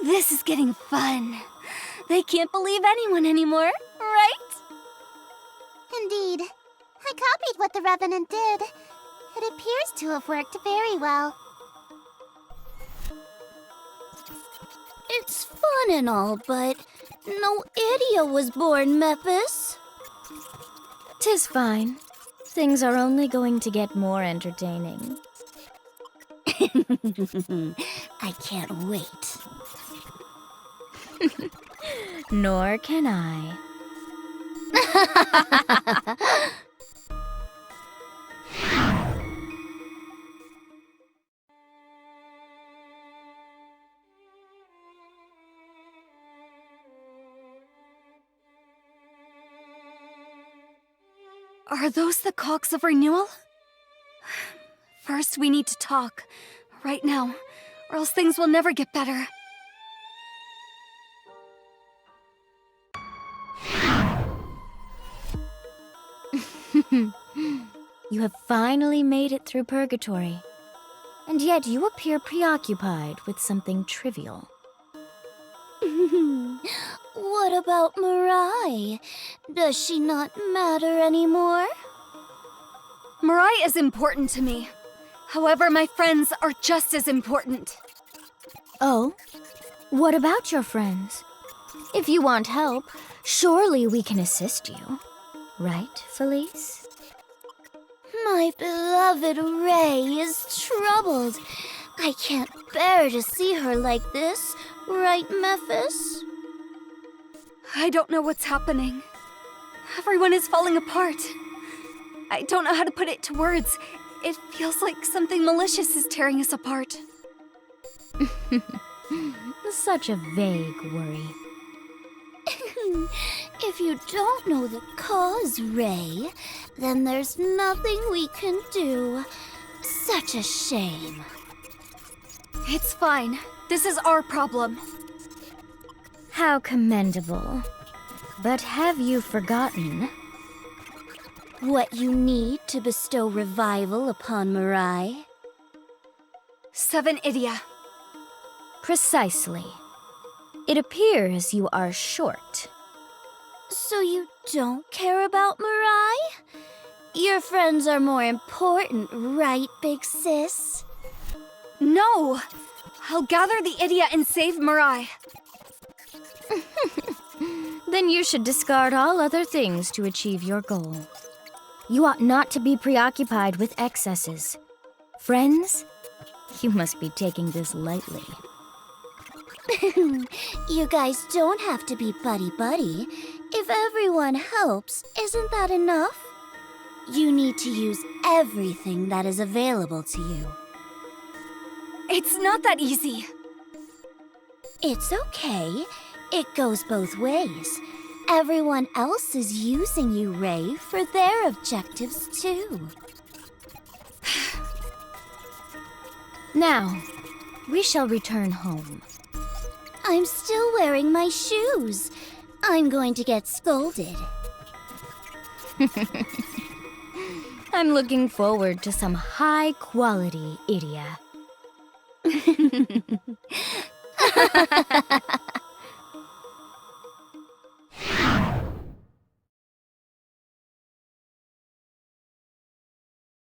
D: This is getting fun. They can't believe anyone anymore, right?
E: Indeed. I copied what the Revenant did. It appears to have worked very well.
I: It's fun and all, but no idiot was born, Mephis. 'Tis fine. Things are only going to get more entertaining.
E: I can't wait.
I: Nor can I.
B: Are those the cogs of renewal? First, we need to talk. Right now, or else things will never get better.
I: You have finally made it through purgatory. And yet you appear preoccupied with something trivial.
E: What about Mirai? Does she not matter anymore?
B: Mirai is important to me. However, my friends are just as important.
I: Oh? What about your friends? If you want help, surely we can assist you. Right, Felice?
E: My beloved Ray is troubled. I can't bear to see her like this, right, Mephis?
B: I don't know what's happening. Everyone is falling apart. I don't know how to put it to words. It feels like something malicious is tearing us apart.
I: Such a vague worry.
E: If you don't know the cause, Ray, then there's nothing we can do. Such a shame.
B: It's fine. This is our problem.
I: How commendable. But have you forgotten?
E: What you need to bestow revival upon Mirai?
B: 7 Idia.
I: Precisely. It appears you are short.
E: So you don't care about Mirai? Your friends are more important, right, Big Sis?
B: No! I'll gather the Idia and save Mirai.
I: Then you should discard all other things to achieve your goal. You ought not to be preoccupied with excesses. Friends, you must be taking this lightly.
E: You guys don't have to be buddy-buddy. If everyone helps, isn't that enough? You need to use everything that is available to you.
B: It's not that easy.
E: It's okay. It goes both ways. Everyone else is using you, Ray, for their objectives too.
I: Now, we shall return home.
E: I'm still wearing my shoes. I'm going to get scolded.
I: I'm looking forward to some high-quality Idia.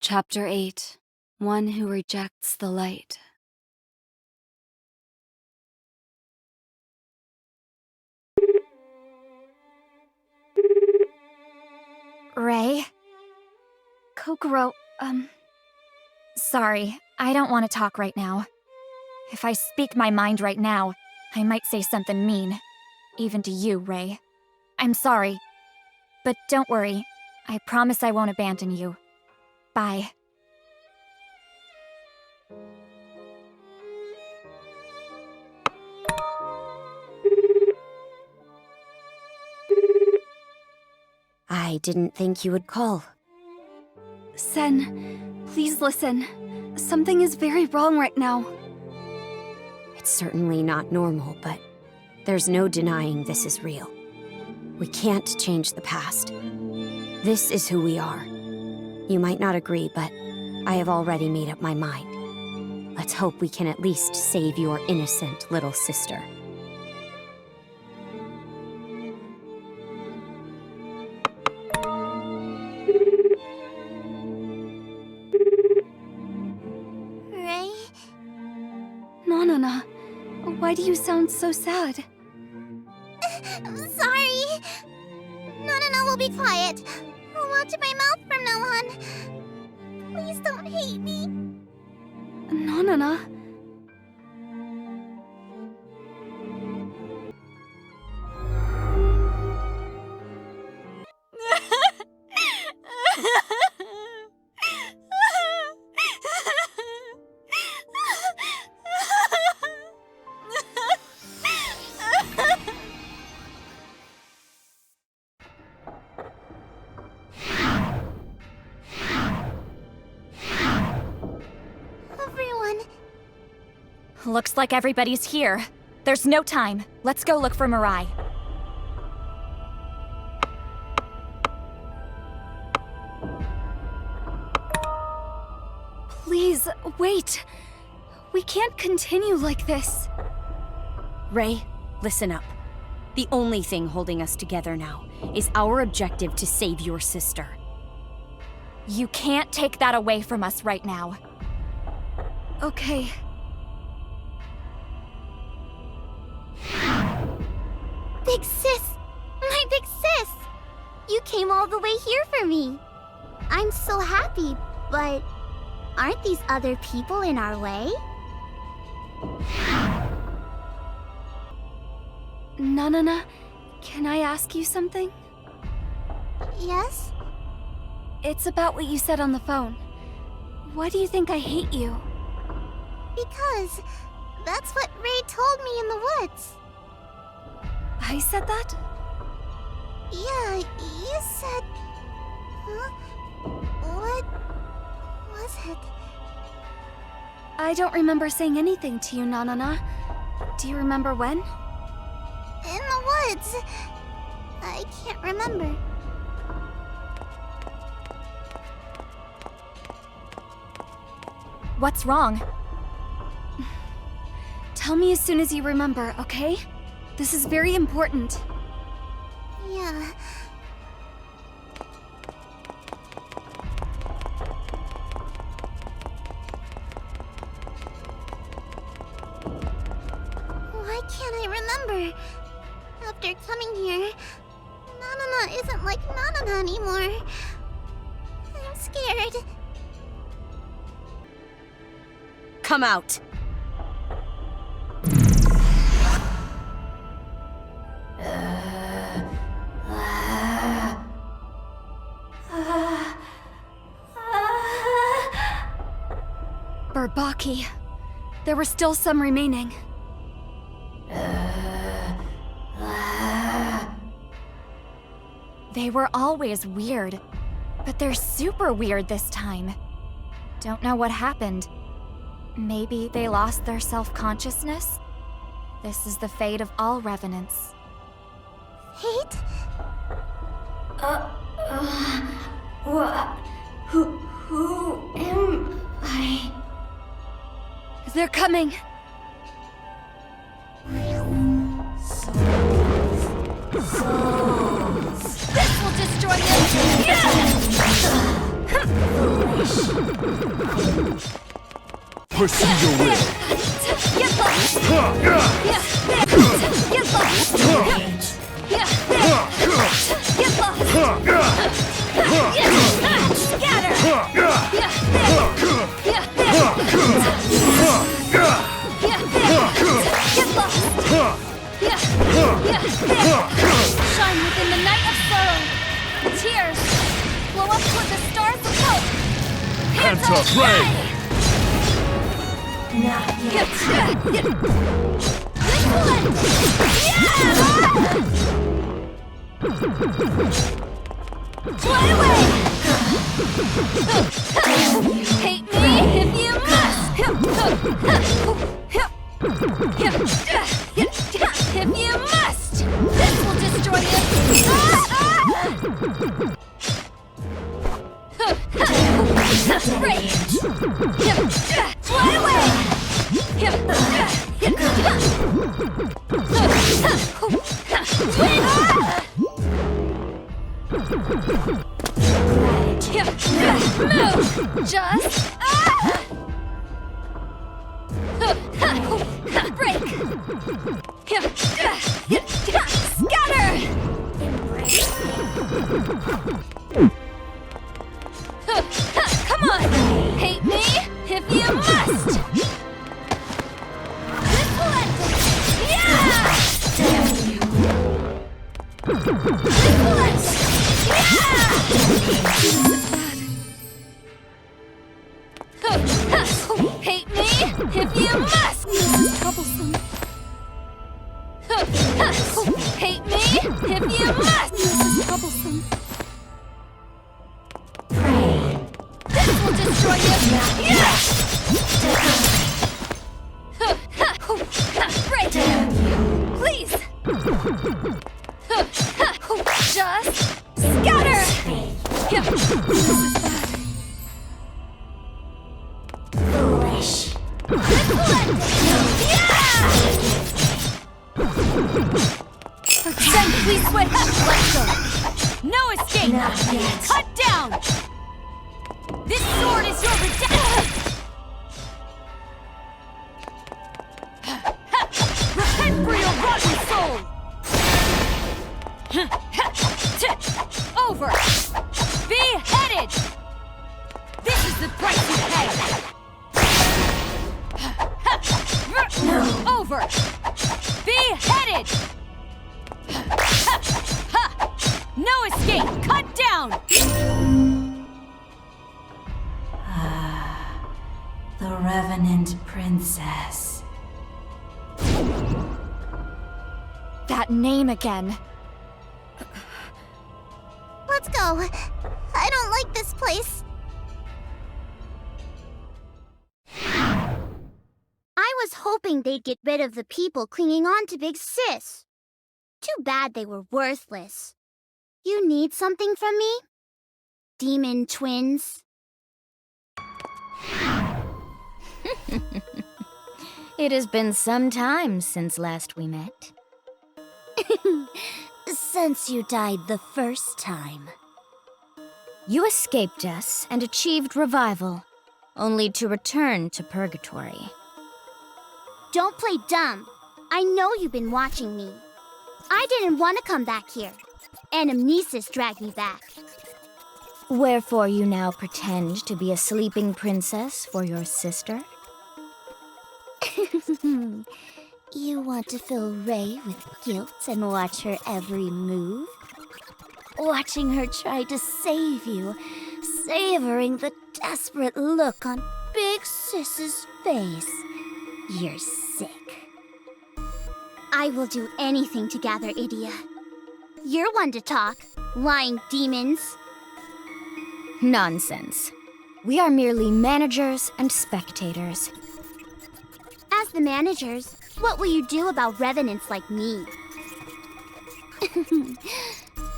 B: Chapter 8. One who rejects the light.
C: Ray?
B: Kokoro,
C: Sorry, I don't want to talk right now. If I speak my mind right now, I might say something mean. Even to you, Ray. I'm sorry. But don't worry. I promise I won't abandon you. Bye.
D: I didn't think you would call.
B: Sen, please listen. Something is very wrong right now.
D: It's certainly not normal, but there's no denying this is real. We can't change the past. This is who we are. You might not agree, but I have already made up my mind. Let's hope we can at least save your innocent little sister.
E: Ray?
B: Nanana, why do you sound so sad?
E: I'm sorry. No, we'll be quiet. I'll watch my mouth from now on. Please don't hate me.
B: Nanana.
E: Everyone.
C: Looks like everybody's here. There's no time. Let's go look for Mirai.
B: Please, wait. We can't continue like this.
D: Ray, listen up. The only thing holding us together now is our objective to save your sister.
C: You can't take that away from us right now.
B: Okay.
E: Big sis! My big sis! You came all the way here for me. I'm so happy, but aren't these other people in our way?
B: Nanana, can I ask you something?
E: Yes?
B: It's about what you said on the phone. Why do you think I hate you?
E: Because that's what Ray told me in the woods.
B: I said that?
E: Yeah, you said... Huh? What was it?
B: I don't remember saying anything to you, Nanana. Do you remember when?
E: In the woods. I can't remember.
C: What's wrong?
B: Tell me as soon as you remember, okay? This is very important.
E: Yeah. Why can't I remember? After coming here, Nanana isn't like Nanana anymore. I'm scared.
D: Come out!
B: Burbaki. There were still some remaining.
C: They were always weird, but they're super weird this time. Don't know what happened. Maybe they lost their self-consciousness? This is the fate of all revenants.
E: Fate?
F: Who am I?
B: They're coming!
C: This will destroy you!
A: Pursue your will.
C: Get lost! Get lost! Get lost! Shine within the night of sorrow. Tears blow up toward the stars of hope.
A: Hands up, Ray!
F: Not yet.
C: Fly away! Hate me if you must! If you must! This will destroy you! Break! Fly away! Move! Just... Break! Scatter! Come on! Hate me if you must! This will end it! Yeah! This will end it! Yeah! Hate me if you must! This is troublesome. Hate me if you must! This is troublesome. This will destroy you! Yeah! Break! Please! Just scatter! This is bad.
F: Foolish.
C: This will end it! Yeah! Then please switch! Let's go! No escape!
F: Not yet.
C: Cut down! This sword is your redemption! Repent for your rotten soul! Over! Beheaded! This is the price you pay!
F: No.
C: Over! Beheaded! No escape! Cut down!
F: The Revenant Princess.
C: That name again.
E: Let's go. I don't like this place. I was hoping they'd get rid of the people clinging on to Big Sis. Too bad they were worthless. You need something from me? Demon twins?
I: It has been some time since last we met.
E: Since you died the first time.
I: You escaped us and achieved revival, only to return to purgatory.
E: Don't play dumb. I know you've been watching me. I didn't want to come back here. Anamnesis dragged me back.
I: Wherefore you now pretend to be a sleeping princess for your sister?
E: You want to fill Ray with guilt and watch her every move? Watching her try to save you, savoring the desperate look on Big Sis's face. You're sick. I will do anything to gather Idia. You're one to talk, lying demons.
I: Nonsense. We are merely managers and spectators.
E: As the managers, what will you do about revenants like me?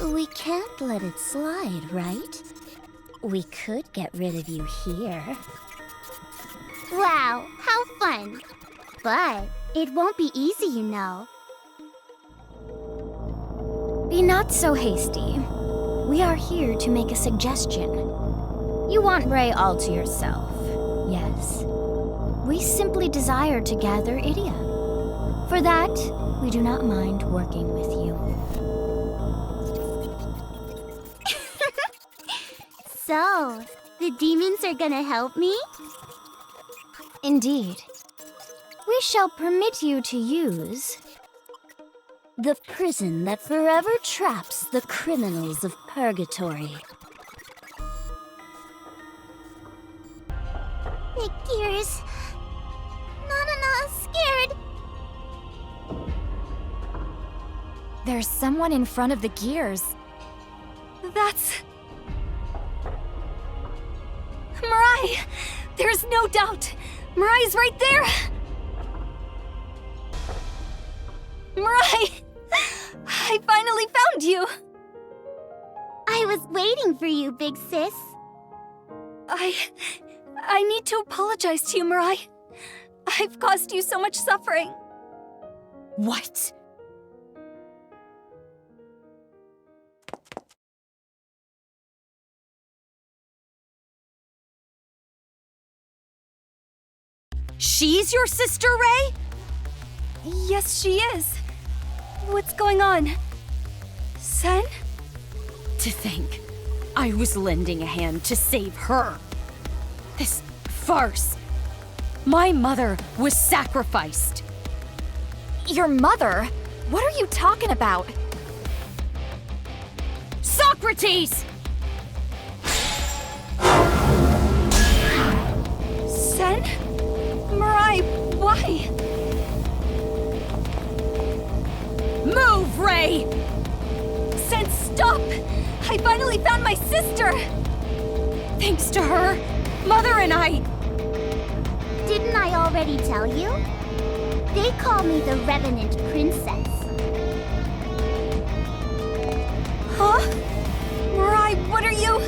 E: We can't let it slide, right? We could get rid of you here. Wow, how fun! But it won't be easy, you know.
I: Be not so hasty. We are here to make a suggestion. You want Ray all to yourself, yes? We simply desire to gather Idia. For that, we do not mind working with you.
E: So, the demons are gonna help me?
I: Indeed. We shall permit you to use the prison that forever traps the criminals of purgatory.
E: The gears. No, scared.
C: There's someone in front of the gears. That's... Mirai! There's no doubt! Mirai's right there! Mirai! I finally found you!
E: I was waiting for you, big sis.
C: I need to apologize to you, Mirai. I've caused you so much suffering.
D: What? She's your sister, Ray?
C: Yes, she is. What's going on? Sen?
D: To think, I was lending a hand to save her. This farce. My mother was sacrificed.
C: Your mother? What are you talking about?
D: Socrates!
C: Sen? Mirai, why?
D: Move, Ray!
C: Sen, stop! I finally found my sister!
D: Thanks to her, Mother and I...
E: Didn't I already tell you? They call me the Revenant Princess.
C: Huh? Mirai, what are you...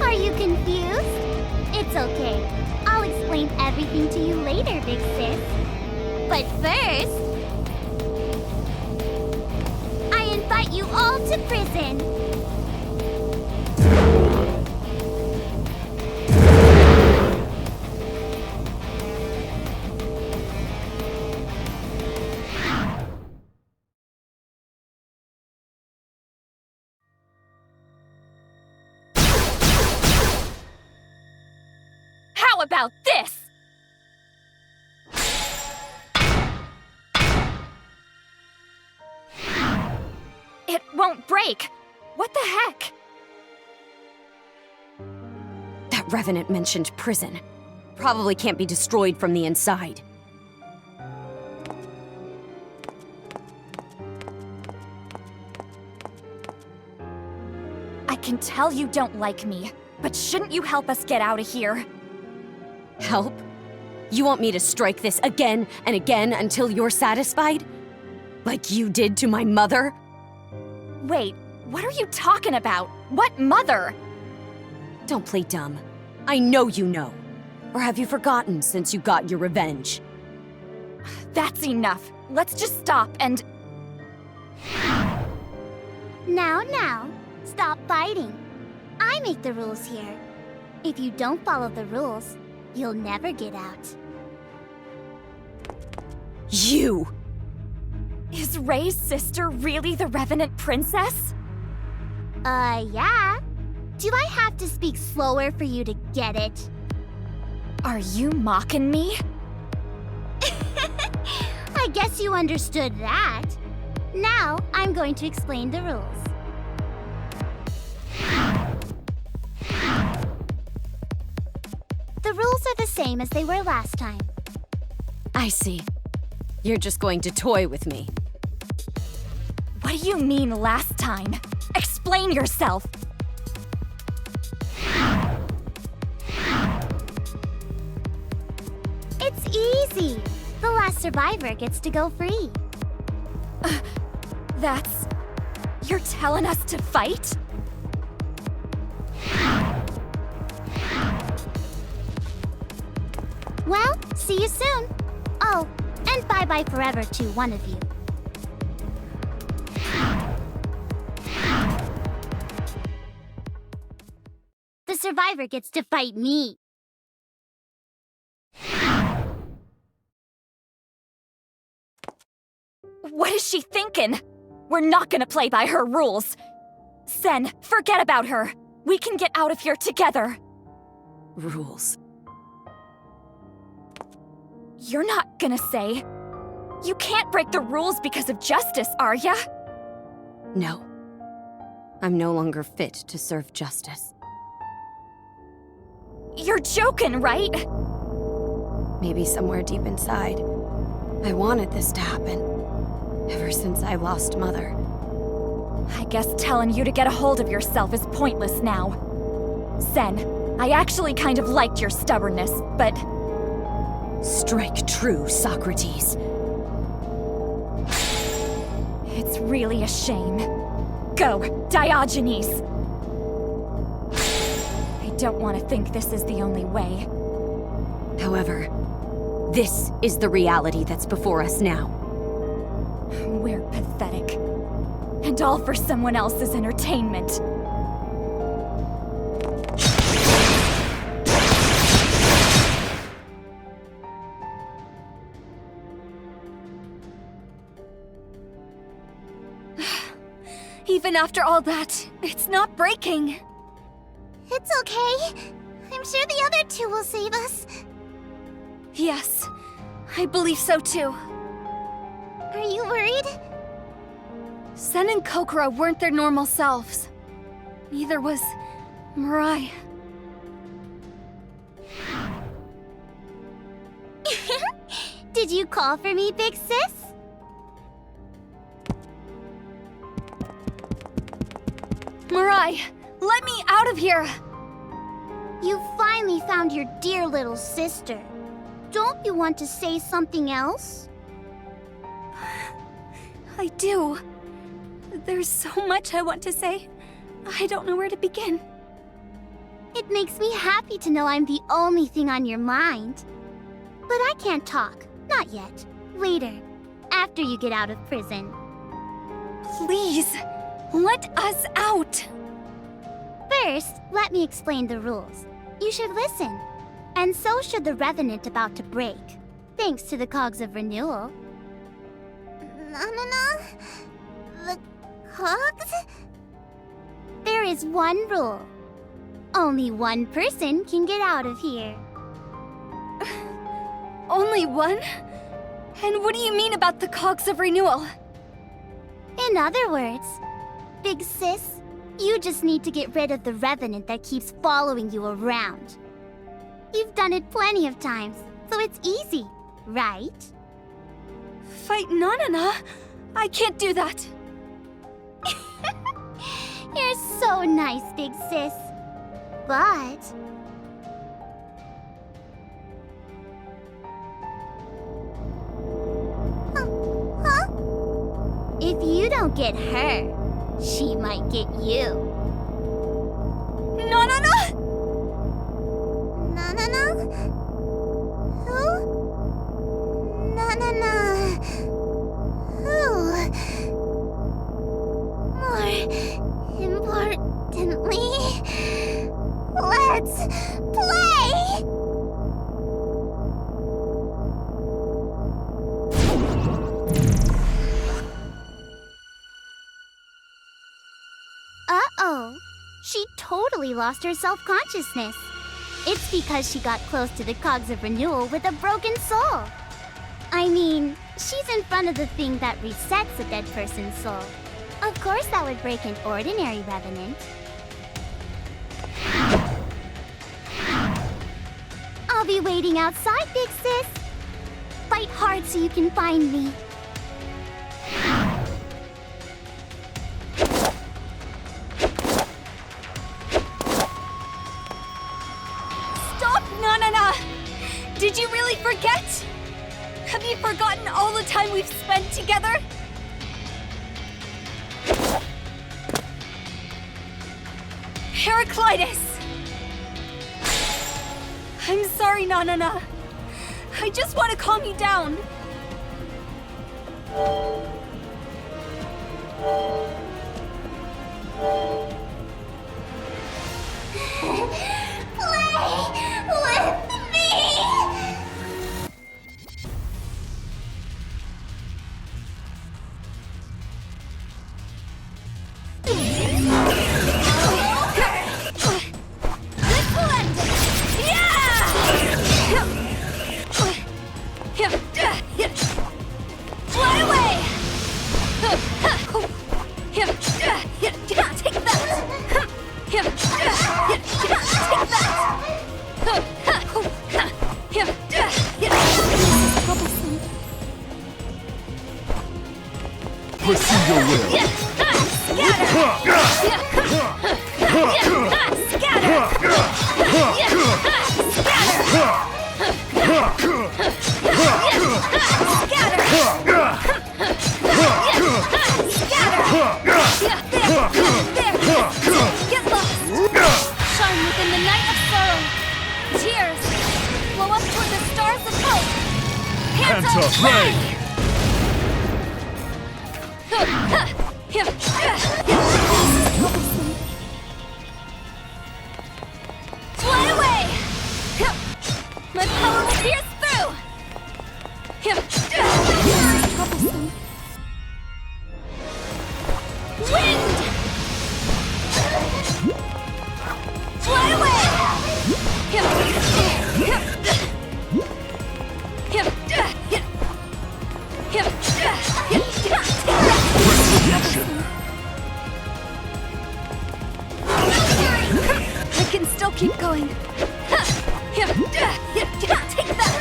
E: Are you confused? It's okay. I'll explain everything to you later, big sis. But first... I invite you all to prison!
C: How about this? It won't break. What the heck?
D: That Revenant mentioned prison. Probably can't be destroyed from the inside.
C: I can tell you don't like me, but shouldn't you help us get out of here?
D: Help? You want me to strike this again and again until you're satisfied? Like you did to my mother?
C: Wait, what are you talking about? What mother?
D: Don't play dumb. I know you know. Or have you forgotten since you got your revenge?
C: That's enough. Let's just stop and...
E: Now, stop fighting. I make the rules here. If you don't follow the rules, you'll never get out.
D: You!
C: Is Ray's sister really the Revenant Princess?
E: Yeah. Do I have to speak slower for you to get it?
C: Are you mocking me?
E: I guess you understood that. Now, I'm going to explain the rules. The rules are the same as they were last time.
D: I see. You're just going to toy with me.
C: What do you mean last time? Explain yourself!
E: It's easy. The last survivor gets to go free.
C: That's... You're telling us to fight?
E: Well, see you soon. Oh, and bye-bye forever to one of you. The survivor gets to fight me.
C: What is she thinking? We're not gonna play by her rules. Sen, forget about her. We can get out of here together.
D: Rules.
C: You're not gonna say... You can't break the rules because of justice, are ya?
D: No. I'm no longer fit to serve justice.
C: You're joking, right?
D: Maybe somewhere deep inside, I wanted this to happen. Ever since I lost Mother.
C: I guess telling you to get a hold of yourself is pointless now. Sen, I actually kind of liked your stubbornness, but...
D: Strike true, Socrates.
C: It's really a shame. Go, Diogenes! I don't want to think this is the only way.
D: However, this is the reality that's before us now.
C: We're pathetic. And all for someone else's entertainment. Even after all that, it's not breaking.
E: It's okay. I'm sure the other two will save us.
B: Yes, I believe so too.
E: Are you worried?
B: Sen and Kokoro weren't their normal selves. Neither was Mirai.
E: Did you call for me, big sis?
B: Mirai, let me out of here!
E: You finally found your dear little sister. Don't you want to say something else?
B: I do. There's so much I want to say. I don't know where to begin.
E: It makes me happy to know I'm the only thing on your mind. But I can't talk. Not yet. Later. After you get out of prison.
B: Please, let us out!
E: First, let me explain the rules. You should listen. And so should the Revenant about to break. Thanks to the Cogs of Renewal. No. The Cogs? There is one rule. Only one person can get out of here.
B: Only one? And what do you mean about the Cogs of Renewal?
E: In other words, big sis, you just need to get rid of the Revenant that keeps following you around. You've done it plenty of times, so it's easy, right?
B: Fight Nanana? I can't do that.
E: You're so nice, big sis. But... Huh? If you don't get her, she might get you.
B: Nanana!
E: No. Who? No. Who? More importantly, let's play! Uh-oh. She totally lost her self-consciousness. It's because she got close to the Cogs of Renewal with a broken soul. I mean, she's in front of the thing that resets a dead person's soul. Of course that would break an ordinary Revenant. I'll be waiting outside, big sis. Fight hard so you can find me.
B: Stop, Nanana! Did you really forget? Have you forgotten all the time we've spent together? Heraclitus! I'm sorry, Nanana. I just want to calm you down.
E: Play with me!
A: your will.
C: Shine within the night of sorrow. Tears blow up toward the stars of hope. Hands up, Ray! Fly away! My power will pierce through! Wind! Fly away! I can still keep going. Take that!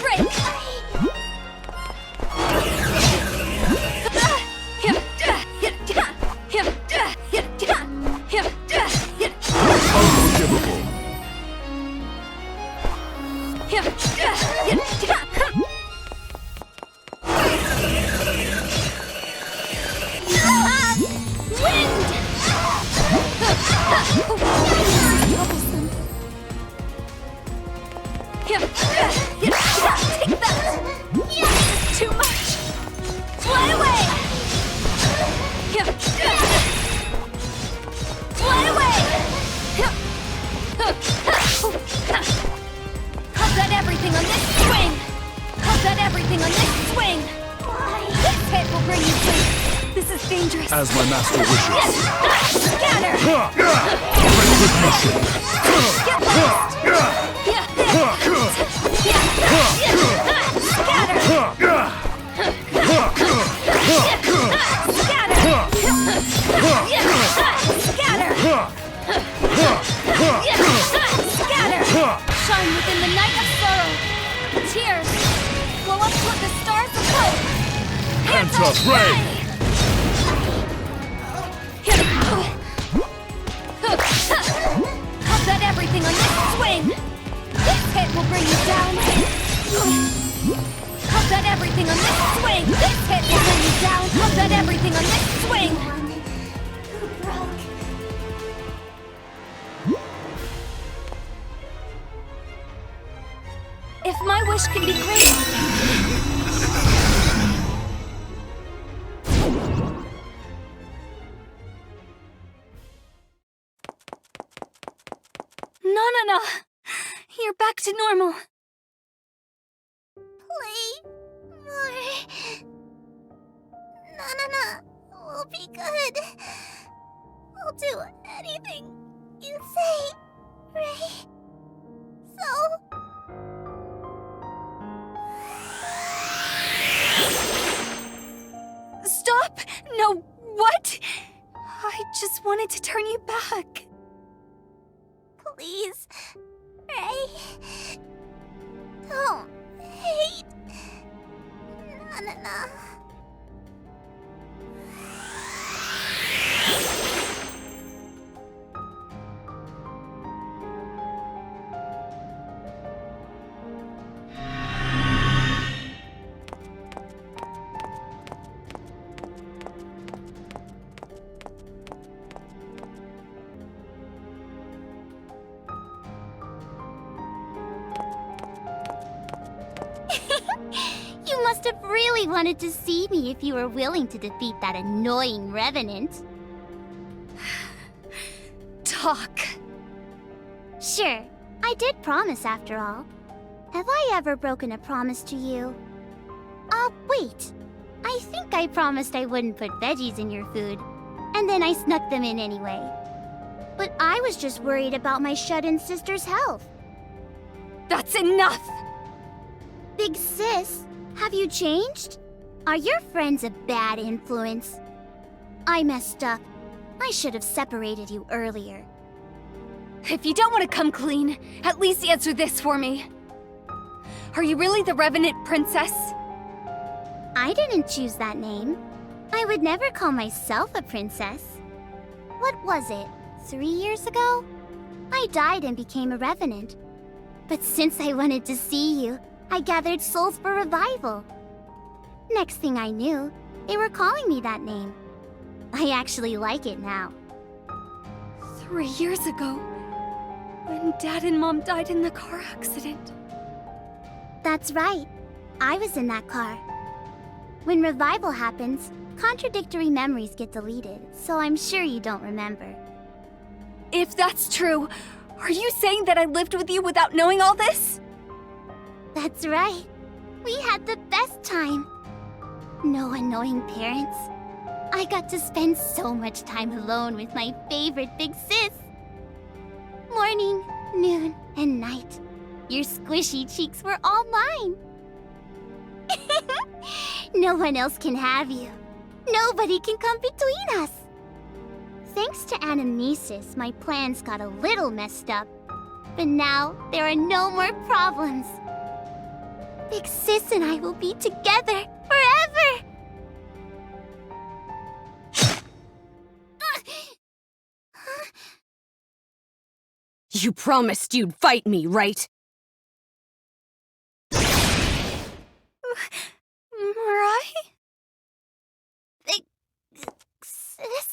C: Break!
A: Unforgivable.
C: Take that! Too much! Fly away! Fly away! I've got everything on this swing! I've got everything on this swing! This hit will bring you to. This is dangerous.
A: As my master wishes.
C: Scatter!
A: Retribution.
C: Get lost! Scatter! Scatter! Shine within the night of sorrow. Tears blow up toward the stars of hope.
A: Hands up, Ray!
C: I've got everything on this swing. This hit will bring you down. I've got everything on this swing. This hit will bring you down. I've got everything on this swing.
F: Who broke?
C: If my wish can be granted. No. You're back to normal.
E: Play more. No. We'll be good. I'll do anything you say, Ray. So...
C: Stop! No, what? I just wanted to turn you back.
E: Please, Ray. Don't hate. No. You must have really wanted to see me if you were willing to defeat that annoying revenant.
C: Talk.
E: Sure, I did promise after all. Have I ever broken a promise to you? Wait. I think I promised I wouldn't put veggies in your food, and then I snuck them in anyway. But I was just worried about my shut-in sister's health.
C: That's enough!
E: Big sis, have you changed? Are your friends a bad influence? I messed up. I should have separated you earlier.
B: If you don't want to come clean, at least answer this for me. Are you really the Revenant Princess?
E: I didn't choose that name. I would never call myself a princess. What was it, 3 years ago? I died and became a Revenant. But since I wanted to see you, I gathered souls for revival. Next thing I knew, they were calling me that name. I actually like it now.
B: 3 years ago, when Dad and Mom died in the car accident.
E: That's right. I was in that car. When revival happens, contradictory memories get deleted, so I'm sure you don't remember.
B: If that's true, are you saying that I lived with you without knowing all this?
E: That's right. We had the best time. No annoying parents. I got to spend so much time alone with my favorite big sis. Morning, noon, and night. Your squishy cheeks were all mine. No one else can have you. Nobody can come between us. Thanks to anamnesis, my plans got a little messed up. But now, there are no more problems. Big Sis and I will be together forever!
D: You promised you'd fight me, right?
B: Mirai?
E: Big Sis?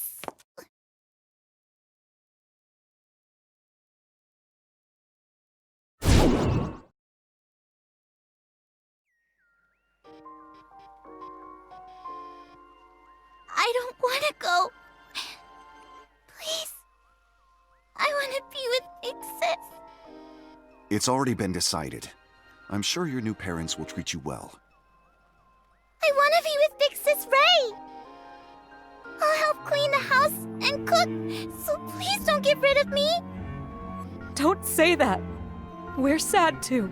E: I don't want to go. Please. I want to be with Big Sis.
J: It's already been decided. I'm sure your new parents will treat you well.
E: I want to be with Big Sis Ray. I'll help clean the house and cook, so please don't get rid of me.
K: Don't say that. We're sad too.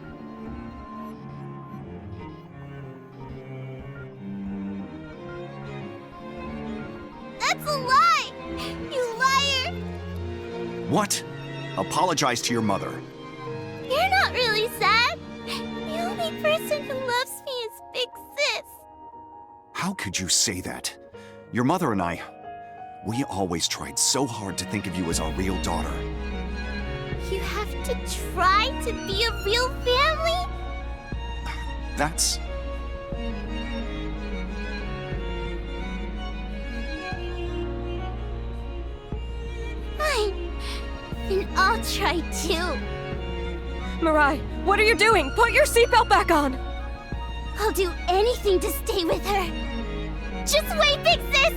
E: That's a lie! You liar!
J: What? Apologize to your mother.
E: You're not really sad. The only person who loves me is Big Sis.
J: How could you say that? Your mother and I, we always tried so hard to think of you as our real daughter.
E: You have to try to be a real family?
J: That's...
E: Fine. Then I'll try too.
K: Mirai, what are you doing? Put your seatbelt back on!
E: I'll do anything to stay with her. Just wait, Big Sis!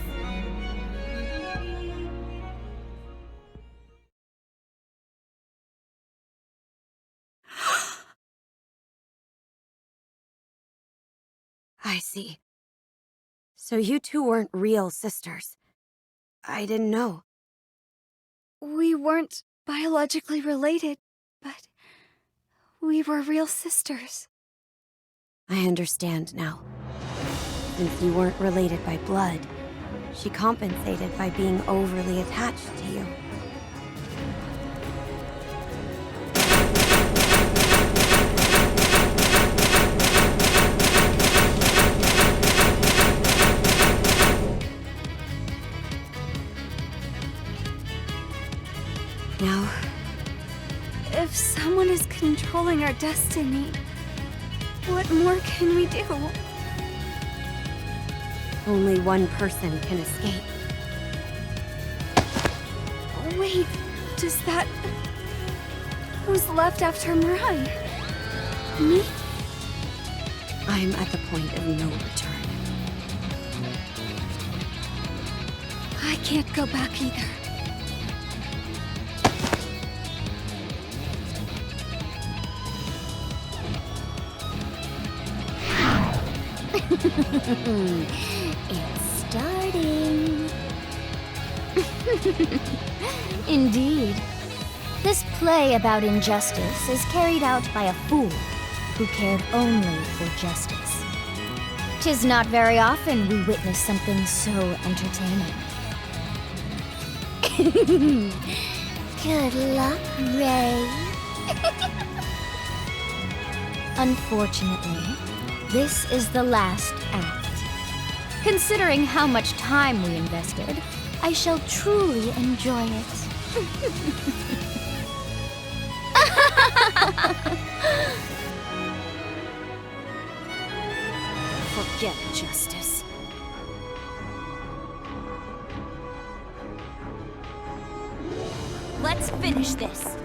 D: I see. So you two weren't real sisters. I didn't know.
B: We weren't biologically related, but we were real sisters.
D: I understand now. Since you weren't related by blood, she compensated by being overly attached to you. Now,
B: If someone is controlling our destiny, what more can we do?
D: only one person can escape.
B: Wait, does that... Who's left after Mirai? Me?
D: I'm at the point of no return.
B: I can't go back either.
I: It's starting. Indeed. This play about injustice is carried out by a fool who cared only for justice. 'Tis not very often we witness something so entertaining.
E: Good luck, Ray.
I: Unfortunately, this is the last act. Considering how much time we invested, I shall truly enjoy it.
K: Forget justice. Let's finish this.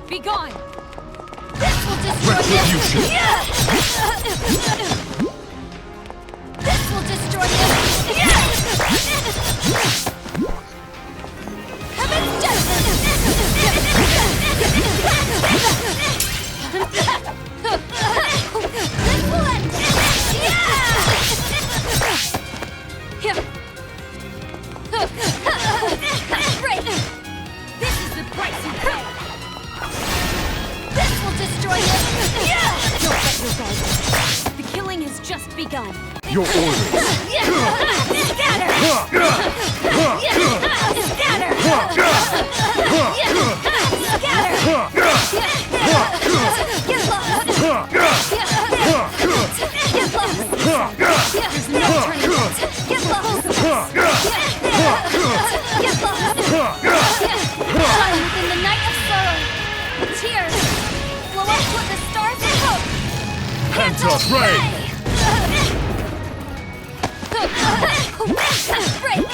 K: Be gone! This will destroy
A: Retribution.
K: This will destroy Heaven's This will end! Break! This is the price you pay! This will destroy you! Don't let your guard down. The killing has just begun.
A: Your orders.
K: Scatter! There's no turning back. Get lost! Shine within the night of sorrow. Tears flow up toward the stars of hope.
A: Hands up, Ray!
K: Break!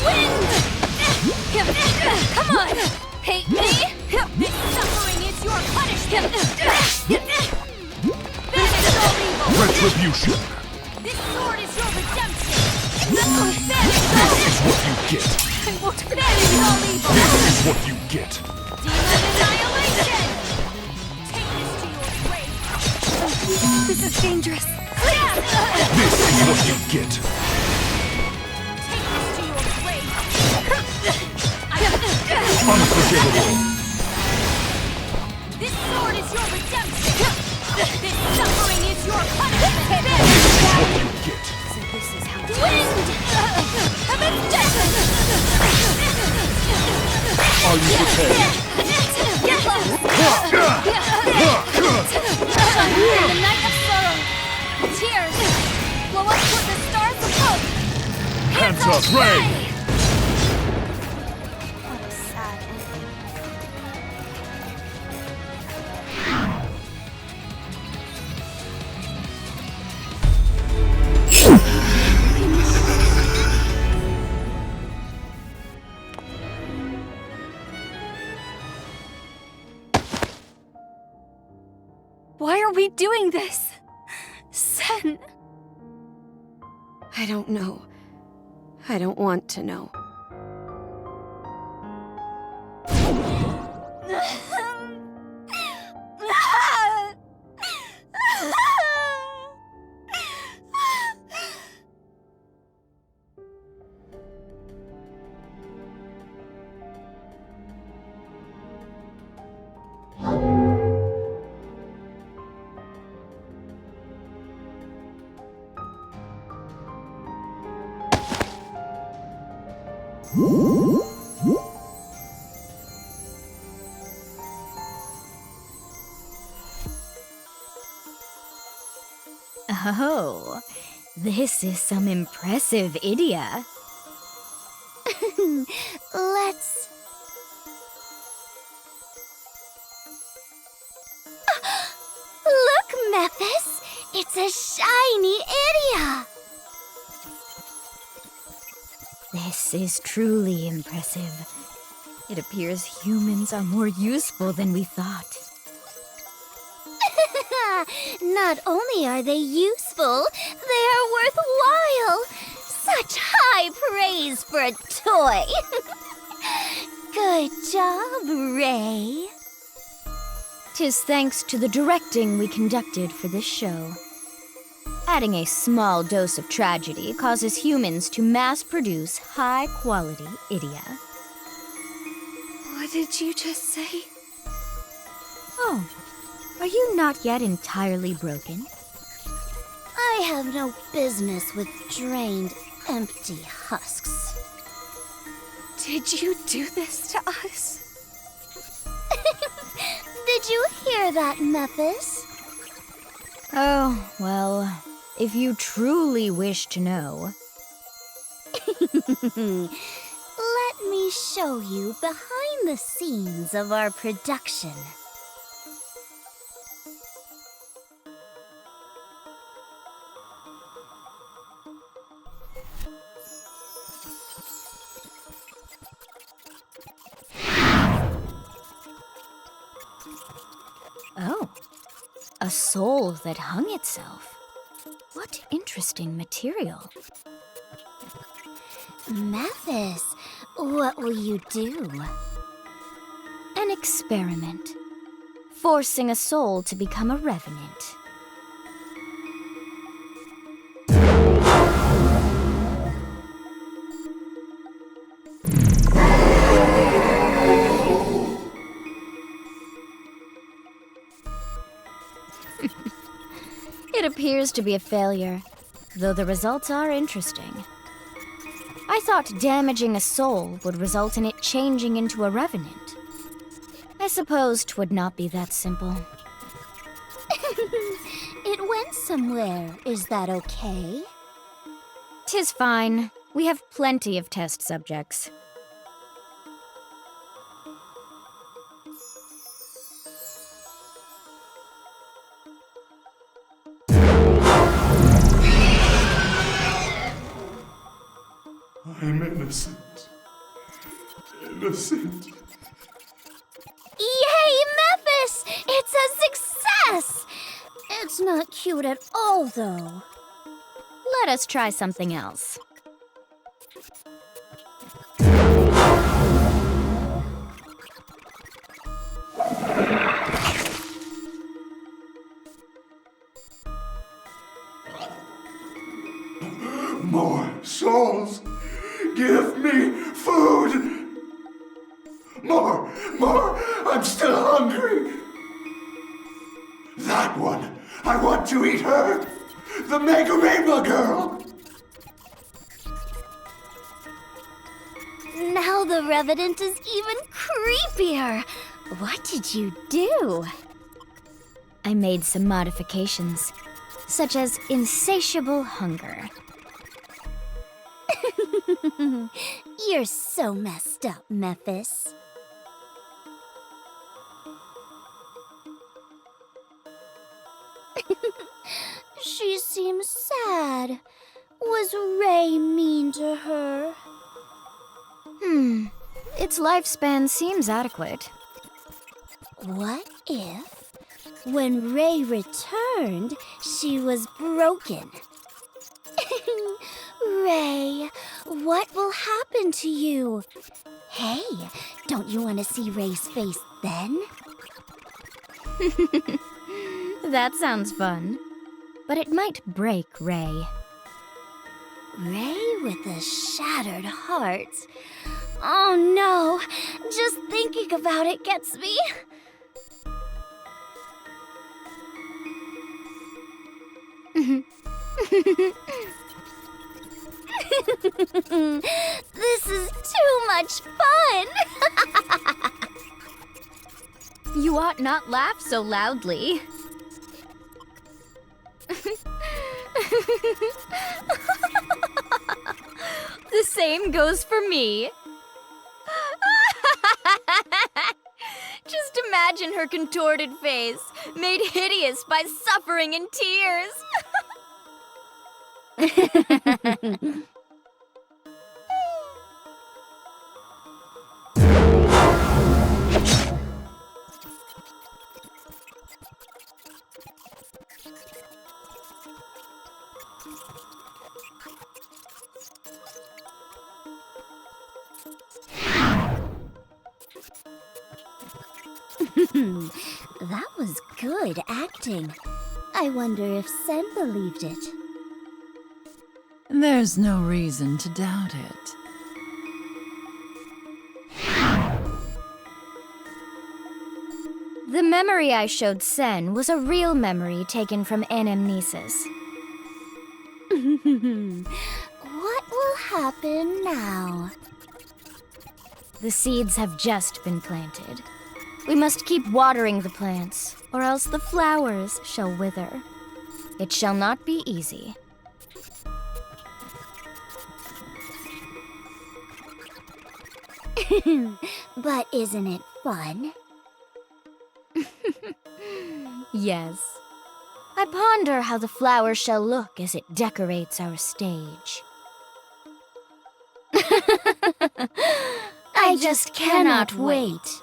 K: Wind! Come on! Hate me? This suffering is your punishment! Banish all evil!
A: Retribution.
K: This sword is your redemption! Banish all
A: This is what you get.
K: I won't banish all evil!
A: This is what you get.
K: Demon annihilation! Take this to your grave! This is dangerous.
A: This is what you get.
K: Take this to your grave!
A: Unforgivable.
K: This sword is your redemption! This suffering is your punishment!
A: This is what you get.
K: So this is how Wind! Heaven's judgment!
A: Are you prepared?
K: Get lost! Shine in the night of sorrow! Tears blow up toward the stars of hope!
A: Hands up, Ray!
D: What a sad ending.
B: Why are we doing this? Sen.
D: I don't know. I don't want to know.
I: Oh, this is some impressive Idia.
E: Let's... Look, Mephis! It's a shiny Idia!
I: This is truly impressive. It appears humans are more useful than we thought.
E: Not only are they useful, they are worthwhile. Such high praise for a toy. Good job, Ray.
I: 'Tis thanks to the directing we conducted for this show. Adding a small dose of tragedy causes humans to mass-produce high-quality Idia.
B: What did you just say?
I: Oh, are you not yet entirely broken?
E: I have no business with drained, empty husks.
B: Did you do this to us?
E: Did you hear that, Mephis?
I: Oh, well, if you truly wish to know.
E: Let me show you behind the scenes of our production.
I: Oh, a soul that hung itself. What interesting material.
E: Mephis, what will you do?
I: An experiment. Forcing a soul to become a revenant. It appears to be a failure, though the results are interesting. I thought damaging a soul would result in it changing into a revenant. I suppose 'twould not be that simple.
E: It went somewhere. Is that okay?
I: 'Tis fine. We have plenty of test subjects.
A: I'm innocent. Innocent.
E: Yay, Mephis! It's a success! It's not cute at all, though.
I: Let us try something else.
A: More souls. Give me food. More. I'm still hungry. That one. I want to eat her. The Megumiba girl.
E: Now the Revenant is even creepier. What did you do?
I: I made some modifications, such as insatiable hunger.
E: You're so messed up, Mephis. She seems sad. Was Ray mean to her?
I: Its lifespan seems adequate.
E: What if, when Ray returned, she was broken? Ray, what will happen to you? Hey, don't you want to see Ray's face then?
I: That sounds fun. But it might break Ray.
E: Ray with a shattered heart. Oh no, just thinking about it gets me. This is too much fun!
I: You ought not laugh so loudly. The same goes for me. Just imagine her contorted face, made hideous by suffering and tears.
E: That was good acting. I wonder if Sen believed it.
H: There's no reason to doubt it.
I: The memory I showed Sen was a real memory taken from anamnesis.
E: What will happen now?
I: The seeds have just been planted. We must keep watering the plants, or else the flowers shall wither. It shall not be easy.
E: But isn't it fun?
I: Yes. I ponder how the flower shall look as it decorates our stage. I just cannot wait.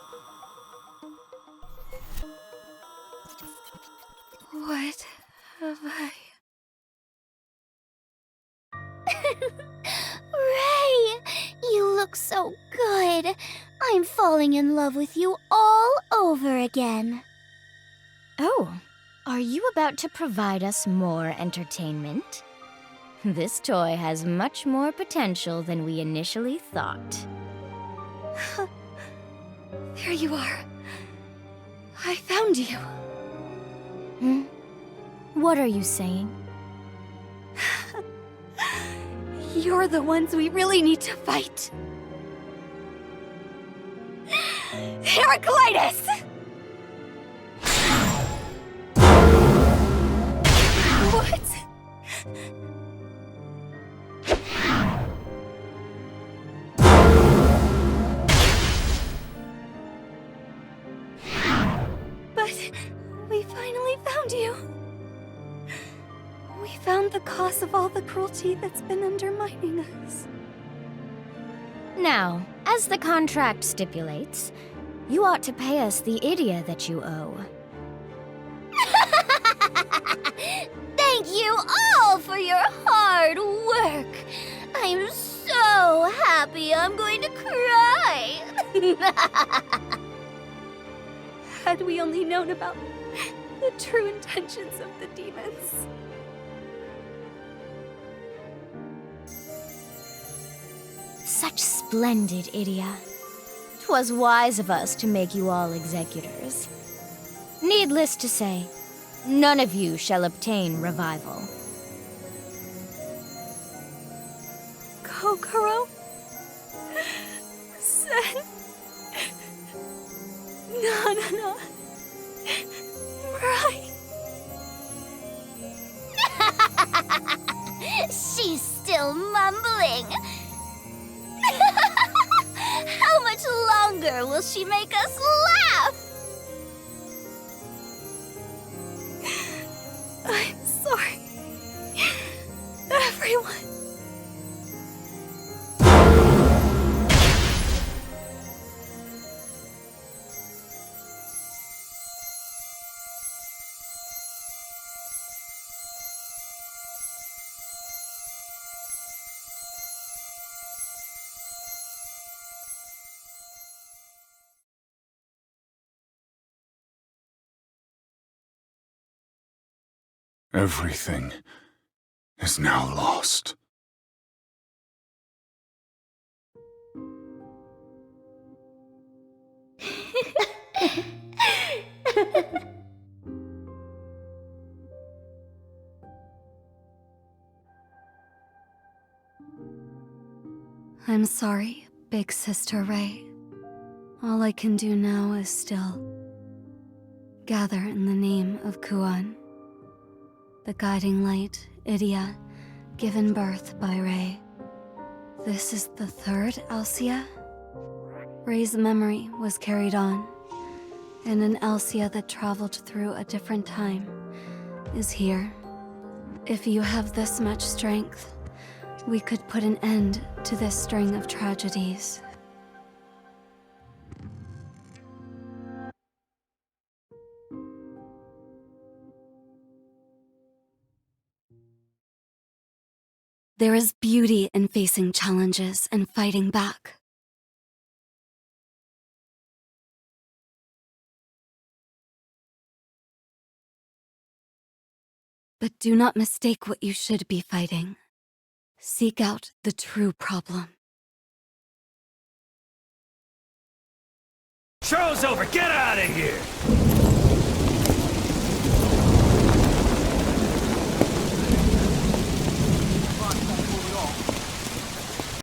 B: What have I...
E: Ray, you look so good. I'm falling in love with you all over again.
I: Oh, are you about to provide us more entertainment? This toy has much more potential than we initially thought.
B: There you are. I found you.
I: Hmm? What are you saying?
B: You're the ones we really need to fight. Heraclitus! What? But we finally found you. We found the cause of all the cruelty that's been undermining us.
I: Now, as the contract stipulates, you ought to pay us the Idia that you owe.
E: Thank you all for your hard work. I'm so happy I'm going to cry.
B: Had we only known about the true intentions of the demons.
I: Such splendid Idia. 'Twas wise of us to make you all executors. Needless to say, none of you shall obtain revival.
B: Kokoro? Sen? No. Right.
E: She's still mumbling. How much longer will she make us laugh?
B: I'm sorry. Everyone.
A: Everything is now lost.
B: I'm sorry, Big Sister Ray. All I can do now is still gather in the name of Kuan, the guiding light, Idia, given birth by Ray. This is the third Alcia? Ray's memory was carried on, and an Alcia that traveled through a different time is here. If you have this much strength, we could put an end to this string of tragedies. There is beauty in facing challenges and fighting back. But do not mistake what you should be fighting. Seek out the true problem.
L: Show's over! Get out of here!